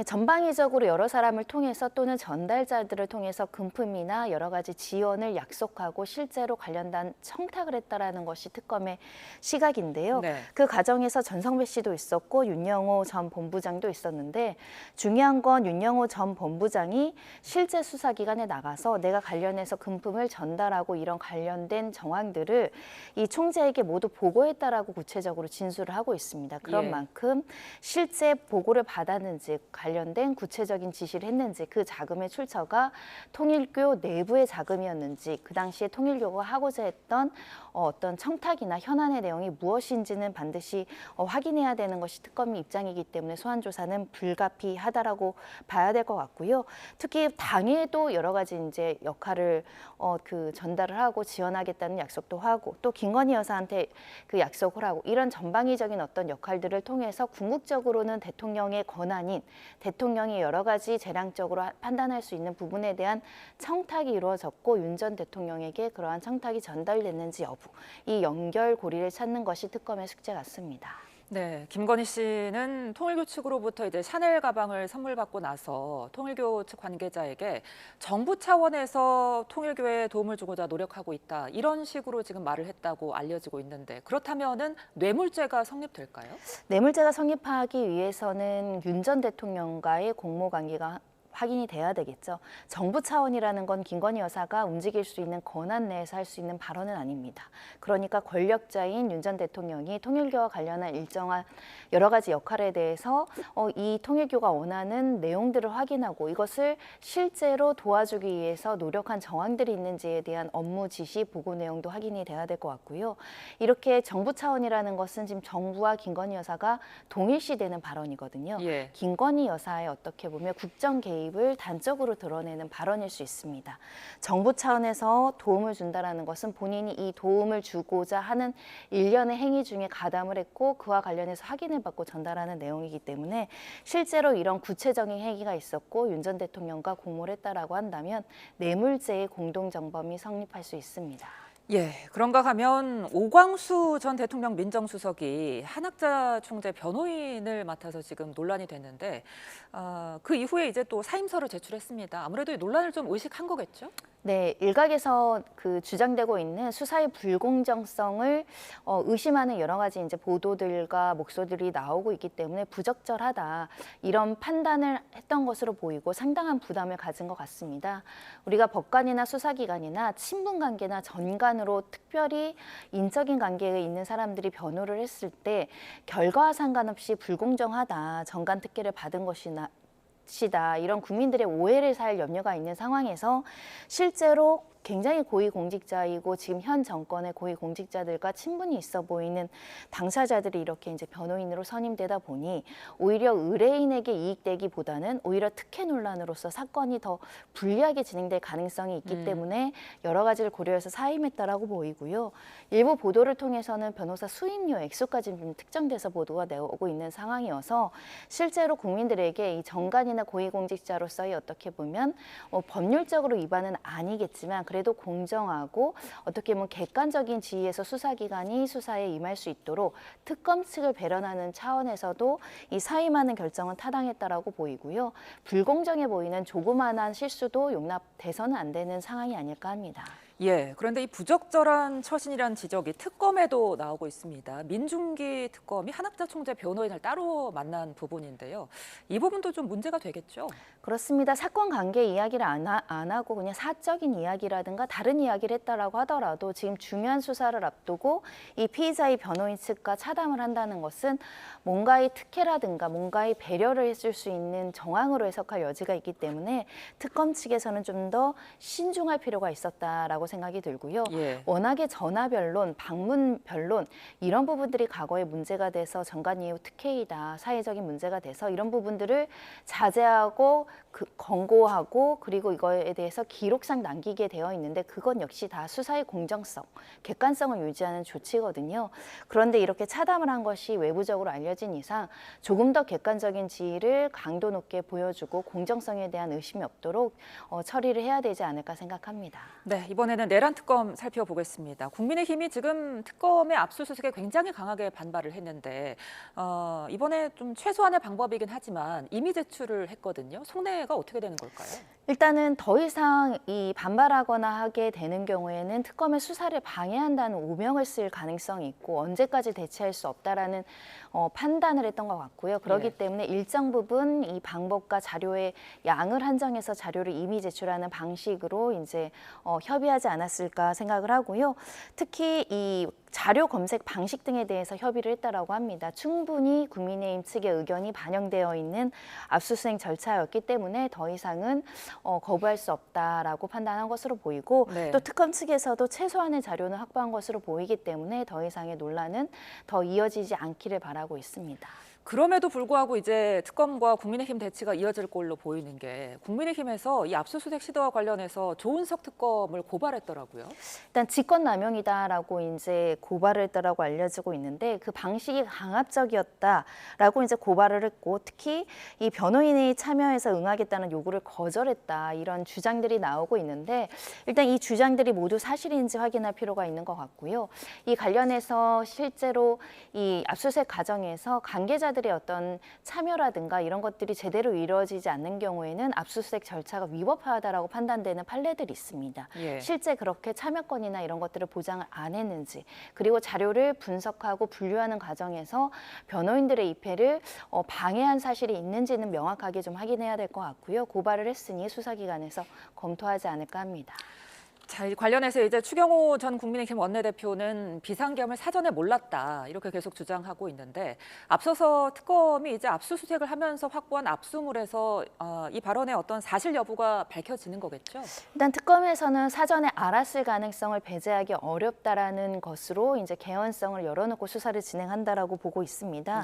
전방위적으로 여러 사람을 통해서 또는 전달자들을 통해서 금품이나 여러 가지 지원을 약속하고 실제로 관련된 청탁을 했다라는 것이 특검의 시각인데요. 네. 그 과정에서 전성배 씨도 있었고 윤영호 전 본부장도 있었는데 중요한 건 윤영호 전 본부장이 실제 수사기관에 나가서 내가 관련해서 금품을 전달하고 이런 관련된 정황들을 이 총재에게 모두 보고했다라고 구체적으로 진술을 하고 있습니다. 그런 예. 만큼 실제 보고를 받았는지 관련된 구체적인 지시를 했는지 그 자금의 출처가 통일교 내부의 자금이었는지 그 당시에 통일교가 하고자 했던 어떤 청탁이나 현안의 내용이 무엇인지는 반드시 확인해야 되는 것이 특검의 입장이기 때문에 소환 조사는 불가피하다라고 봐야 될 것 같고요. 특히 당에도 여러 가지 이제 역할을 그 전달을 하고 지원하겠다는 약속도 하고 또 김건희 여사한테 그 약속을 하고 이런 전방위적인 어떤 역할들을 통해서 궁극적으로는 대통령의 권한인 대통령이 여러 가지 재량적으로 판단할 수 있는 부분에 대한 청탁이 이루어졌고 윤 전 대통령에게 그러한 청탁이 전달됐는지 여부 이 연결고리를 찾는 것이 특검의 숙제 같습니다. 네, 김건희 씨는 통일교 측으로부터 이제 샤넬 가방을 선물 받고 나서 통일교 측 관계자에게 정부 차원에서 통일교에 도움을 주고자 노력하고 있다 이런 식으로 지금 말을 했다고 알려지고 있는데 그렇다면은 뇌물죄가 성립될까요? 뇌물죄가 성립하기 위해서는 윤 전 대통령과의 공모 관계가 확인이 돼야 되겠죠. 정부 차원이라는 건 김건희 여사가 움직일 수 있는 권한 내에서 할 수 있는 발언은 아닙니다. 그러니까 권력자인 윤 전 대통령이 통일교와 관련한 일정한 여러 가지 역할에 대해서 이 통일교가 원하는 내용들을 확인하고 이것을 실제로 도와주기 위해서 노력한 정황들이 있는지에 대한 업무 지시 보고 내용도 확인이 돼야 될 것 같고요. 이렇게 정부 차원이라는 것은 지금 정부와 김건희 여사가 동일시되는 발언이거든요. 예. 김건희 여사의 어떻게 보면 국정 개입을 단적으로 드러내는 발언일 수 있습니다. 정부 차원에서 도움을 준다라는 것은 본인이 이 도움을 주고자 하는 일련의 행위 중에 가담을 했고 그와 관련해서 확인을 받고 전달하는 내용이기 때문에 실제로 이런 구체적인 행위가 있었고 윤 전 대통령과 공모를 했다라고 한다면 뇌물죄의 공동정범이 성립할 수 있습니다. 예, 그런가 하면 오광수 전 대통령 민정수석이 한학자 총재 변호인을 맡아서 지금 논란이 됐는데 그 이후에 이제 또 사임서를 제출했습니다. 아무래도 이 논란을 좀 의식한 거겠죠? 네, 일각에서 그 주장되고 있는 수사의 불공정성을 의심하는 여러 가지 이제 보도들과 목소리들이 나오고 있기 때문에 부적절하다 이런 판단을 했던 것으로 보이고 상당한 부담을 가진 것 같습니다. 우리가 법관이나 수사기관이나 친분관계나 전관으로 특별히 인적인 관계에 있는 사람들이 변호를 했을 때 결과와 상관없이 불공정하다, 전관 특혜를 받은 것이다 이런 국민들의 오해를 살 염려가 있는 상황에서 실제로 굉장히 고위공직자이고 지금 현 정권의 고위공직자들과 친분이 있어 보이는 당사자들이 이렇게 이제 변호인으로 선임되다 보니 오히려 의뢰인에게 이익되기보다는 오히려 특혜 논란으로서 사건이 더 불리하게 진행될 가능성이 있기 때문에 여러 가지를 고려해서 사임했다라고 보이고요. 일부 보도를 통해서는 변호사 수임료 액수까지 좀 특정돼서 보도가 나오고 있는 상황이어서 실제로 국민들에게 이 정관이나 고위공직자로서의 어떻게 보면 법률적으로 위반은 아니겠지만 그래도 공정하고 어떻게 보면 객관적인 지위에서 수사기관이 수사에 임할 수 있도록 특검 측을 배려하는 차원에서도 이 사임하는 결정은 타당했다라고 보이고요. 불공정해 보이는 조그마한 실수도 용납돼서는 안 되는 상황이 아닐까 합니다. 예, 그런데 이 부적절한 처신이라는 지적이 특검에도 나오고 있습니다. 민중기 특검이 한학자 총재 변호인을 따로 만난 부분인데요. 이 부분도 좀 문제가 되겠죠? 그렇습니다. 사건 관계 이야기를 안 하고 그냥 사적인 이야기라든가 다른 이야기를 했다라고 하더라도 지금 중요한 수사를 앞두고 이 피의자의 변호인 측과 차담을 한다는 것은 뭔가의 특혜라든가 뭔가의 배려를 해줄 수 있는 정황으로 해석할 여지가 있기 때문에 특검 측에서는 좀 더 신중할 필요가 있었다라고 생각이 들고요. 예. 워낙에 전화 변론, 방문 변론 이런 부분들이 과거에 문제가 돼서 정관 이후 특혜이다, 사회적인 문제가 돼서 이런 부분들을 자제하고 권고하고 그리고 이거에 대해서 기록상 남기게 되어 있는데 그건 역시 다 수사의 공정성, 객관성을 유지하는 조치거든요. 그런데 이렇게 차담을 한 것이 외부적으로 알려진 이상 조금 더 객관적인 지위를 강도 높게 보여주고 공정성에 대한 의심이 없도록 처리를 해야 되지 않을까 생각합니다. 네, 이번에는 내란 특검 살펴보겠습니다. 국민의힘이 지금 특검의 압수수색에 굉장히 강하게 반발을 했는데 이번에 좀 최소한의 방법이긴 하지만 임의 제출을 했거든요. 속내가 어떻게 되는 걸까요? 일단은 더 이상 이 반발하거나 하게 되는 경우에는 특검의 수사를 방해한다는 오명을 쓸 가능성이 있고 언제까지 대체할 수 없다라는 판단을 했던 것 같고요. 그렇기 때문에 일정 부분 이 방법과 자료의 양을 한정해서 자료를 임의 제출하는 방식으로 이제 협의하지 않았을까 생각을 하고요. 특히 이 자료 검색 방식 등에 대해서 협의를 했다라고 합니다. 충분히 국민의힘 측의 의견이 반영되어 있는 압수수색 절차였기 때문에 더 이상은 거부할 수 없다라고 판단한 것으로 보이고 또 특검 측에서도 최소한의 자료는 확보한 것으로 보이기 때문에 더 이상의 논란은 더 이어지지 않기를 바라고 있습니다. 그럼에도 불구하고 이제 특검과 국민의힘 대치가 이어질 걸로 보이는 게 국민의힘에서 이 압수수색 시도와 관련해서 조은석 특검을 고발했더라고요. 일단 직권남용이다라고 이제 고발을 했다라고 알려지고 있는데 그 방식이 강압적이었다라고 이제 고발을 했고 특히 이 변호인이 참여해서 응하겠다는 요구를 거절했다 이런 주장들이 나오고 있는데 일단 이 주장들이 모두 사실인지 확인할 필요가 있는 것 같고요. 이 관련해서 실제로 이 압수수색 과정에서 관계자들의 어떤 참여라든가 이런 것들이 제대로 이루어지지 않는 경우에는 압수수색 절차가 위법하다라고 판단되는 판례들이 있습니다. 실제 그렇게 참여권이나 이런 것들을 보장을 안 했는지 그리고 자료를 분석하고 분류하는 과정에서 변호인들의 입회를 방해한 사실이 있는지는 명확하게 좀 확인해야 될 것 같고요. 고발을 했으니 수사기관에서 검토하지 않을까 합니다. 자, 이 관련해서 이제 추경호 전 국민의힘 원내대표는 비상계엄을 사전에 몰랐다 이렇게 계속 주장하고 있는데 앞서서 특검이 이제 압수수색을 하면서 확보한 압수물에서 이 발언의 어떤 사실 여부가 밝혀지는 거겠죠? 일단 특검에서는 사전에 알았을 가능성을 배제하기 어렵다라는 것으로 이제 개연성을 열어놓고 수사를 진행한다라고 보고 있습니다.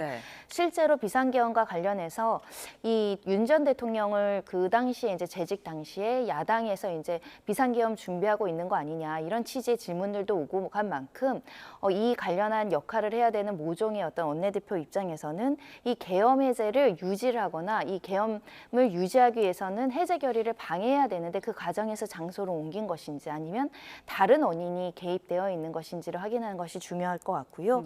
실제로 비상계엄과 관련해서 이 윤 전 대통령을 그 당시에 이제 재직 당시에 야당에서 이제 비상계엄 준비하고 있는 거 아니냐 이런 취지의 질문들도 오고 간 만큼 이 관련한 역할을 해야 되는 모종의 어떤 원내대표 입장에서는 이 계엄 해제를 유지를 하거나 이 계엄을 유지하기 위해서는 해제 결의를 방해해야 되는데 그 과정에서 장소를 옮긴 것인지 아니면 다른 원인이 개입되어 있는 것인지를 확인하는 것이 중요할 것 같고요.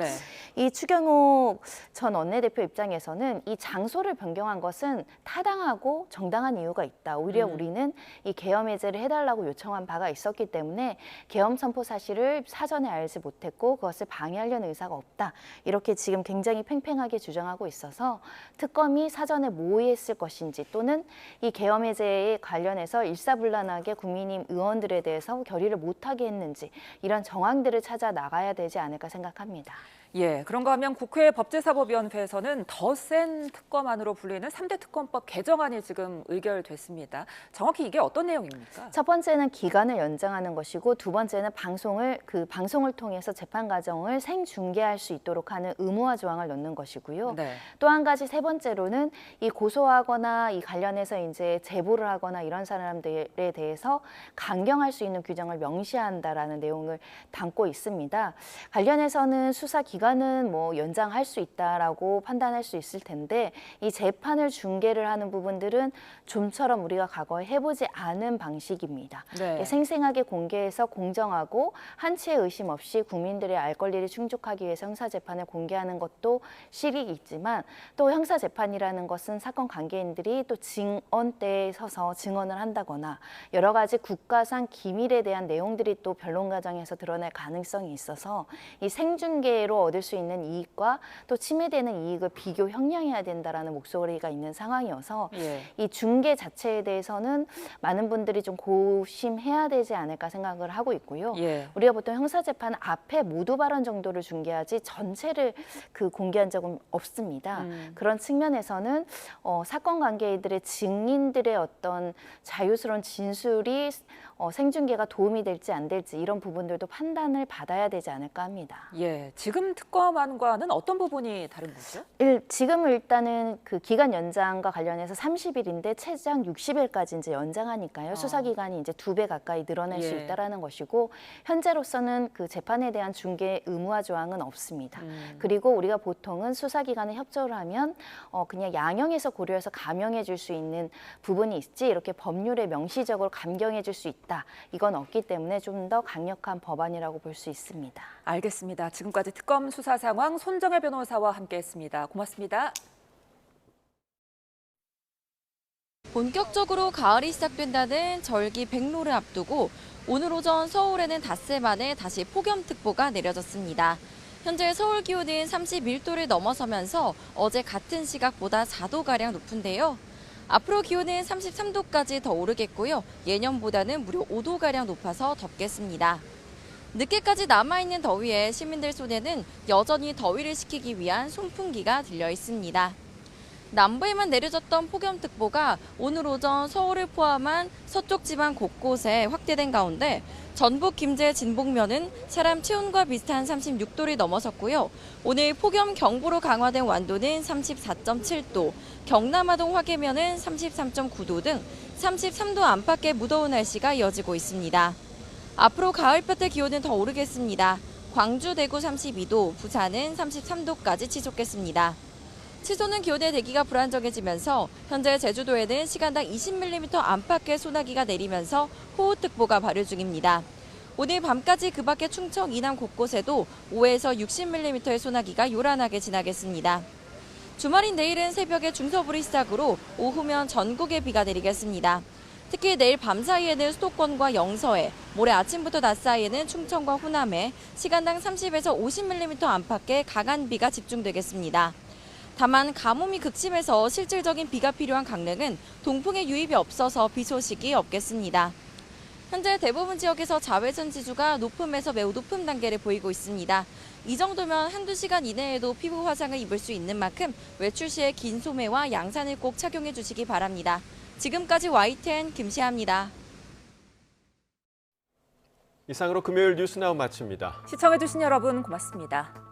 이 추경호 전 원내대표 입장에서는 이 장소를 변경한 것은 타당하고 정당한 이유가 있다. 오히려 우리는 이 계엄 해제를 해달라고 요청한 바가 있었기 때문에 계엄 선포 사실을 사전에 알지 못했고 그것을 방해하려는 의사가 없다. 이렇게 지금 굉장히 팽팽하게 주장하고 있어서 특검이 사전에 모의했을 것인지 또는 이 계엄 해제에 관련해서 일사불란하게 국민의힘 의원들에 대해서 결의를 못하게 했는지 이런 정황들을 찾아 나가야 되지 않을까 생각합니다. 예, 그런가 하면 국회 법제사법위원회에서는 더 센 특검안으로 불리는 3대 특검법 개정안이 지금 의결됐습니다. 정확히 이게 어떤 내용입니까? 첫 번째는 기간을 연장 보장하는 것이고, 두 번째는 방송을 통해서 재판 과정을 생중계할 수 있도록 하는 의무화 조항을 넣는 것이고요. 네. 또 한 가지 세 번째로는 이 고소하거나 이 관련해서 이제 제보를 하거나 이런 사람들에 대해서 강경할 수 있는 규정을 명시한다라는 내용을 담고 있습니다. 관련해서는 수사 기간은 뭐 연장할 수 있다라고 판단할 수 있을 텐데, 이 재판을 중계를 하는 부분들은 좀처럼 우리가 과거에 해보지 않은 방식입니다. 네. 생생하게 공개해서 공정하고 한치의 의심 없이 국민들의 알 권리를 충족하기 위해서 형사재판을 공개하는 것도 실익이 있지만, 또 형사재판이라는 것은 사건 관계인들이 또 증언대에 서서 증언을 한다거나 여러 가지 국가상 기밀에 대한 내용들이 또 변론 과정에서 드러날 가능성이 있어서 이 생중계로 얻을 수 있는 이익과 또 침해되는 이익을 비교 형량해야 된다라는 목소리가 있는 상황이어서 예. 이 중계 자체에 대해서는 많은 분들이 좀 고심해야 되지 않을까 생각을 하고 있고요. 예. 우리가 보통 형사재판 앞에 모두 발언 정도를 중계하지 전체를 공개한 적은 없습니다. 그런 측면에서는 사건 관계인들의 증인들의 어떤 자유스러운 진술이 생중계가 도움이 될지 안 될지 이런 부분들도 판단을 받아야 되지 않을까 합니다. 예, 지금 특검안과는 어떤 부분이 다른 거죠? 지금은 일단은 그 기간 연장과 관련해서 30일인데 최장 60일까지 이제 연장하니까요. 수사 기간이 이제 2배 가까이 늘어날 수 있다라는 것이고, 현재로서는 그 재판에 대한 중개 의무화 조항은 없습니다. 그리고 우리가 보통은 수사 기간에 협조를 하면 그냥 양형에서 고려해서 감형해 줄 수 있는 부분이 있지, 이렇게 법률에 명시적으로 감경해 줄 수 있다. 이건 없기 때문에 좀 더 강력한 법안이라고 볼 수 있습니다. 알겠습니다. 지금까지 특검 수사 상황 손정혜 변호사와 함께했습니다. 고맙습니다. 본격적으로 가을이 시작된다는 절기 백로를 앞두고 오늘 오전 서울에는 닷새 만에 다시 폭염특보가 내려졌습니다. 현재 서울 기온은 31도를 넘어서면서 어제 같은 시각보다 4도가량 높은데요. 앞으로 기온은 33도까지 더 오르겠고요. 예년보다는 무려 5도가량 높아서 덥겠습니다. 늦게까지 남아있는 더위에 시민들 손에는 여전히 더위를 식히기 위한 손풍기가 들려 있습니다. 남부에만 내려졌던 폭염특보가 오늘 오전 서울을 포함한 서쪽 지방 곳곳에 확대된 가운데 전북 김제 진북면은 사람 체온과 비슷한 36도를 넘어섰고요. 오늘 폭염 경보로 강화된 완도는 34.7도, 경남하동 화계면은 33.9도 등 33도 안팎의 무더운 날씨가 이어지고 있습니다. 앞으로 가을볕의 기온은 더 오르겠습니다. 광주, 대구 32도, 부산은 33도까지 치솟겠습니다. 치솟는 기온의 대기가 불안정해지면서 현재 제주도에는 시간당 20mm 안팎의 소나기가 내리면서 호우특보가 발효 중입니다. 오늘 밤까지 그 밖의 충청 이남 곳곳에도 5에서 60mm의 소나기가 요란하게 지나겠습니다. 주말인 내일은 새벽에 중서부를 시작으로 오후면 전국에 비가 내리겠습니다. 특히 내일 밤 사이에는 수도권과 영서에, 모레 아침부터 낮 사이에는 충청과 호남에 시간당 30에서 50mm 안팎의 강한 비가 집중되겠습니다. 다만 가뭄이 극심해서 실질적인 비가 필요한 강릉은 동풍의 유입이 없어서 비 소식이 없겠습니다. 현재 대부분 지역에서 자외선 지수가 높음에서 매우 높은 단계를 보이고 있습니다. 이 정도면 한두 시간 이내에도 피부 화상을 입을 수 있는 만큼 외출 시에 긴 소매와 양산을 꼭 착용해 주시기 바랍니다. 지금까지 YTN 김시아입니다. 이상으로 금요일 뉴스나우 마칩니다. 시청해주신 여러분 고맙습니다.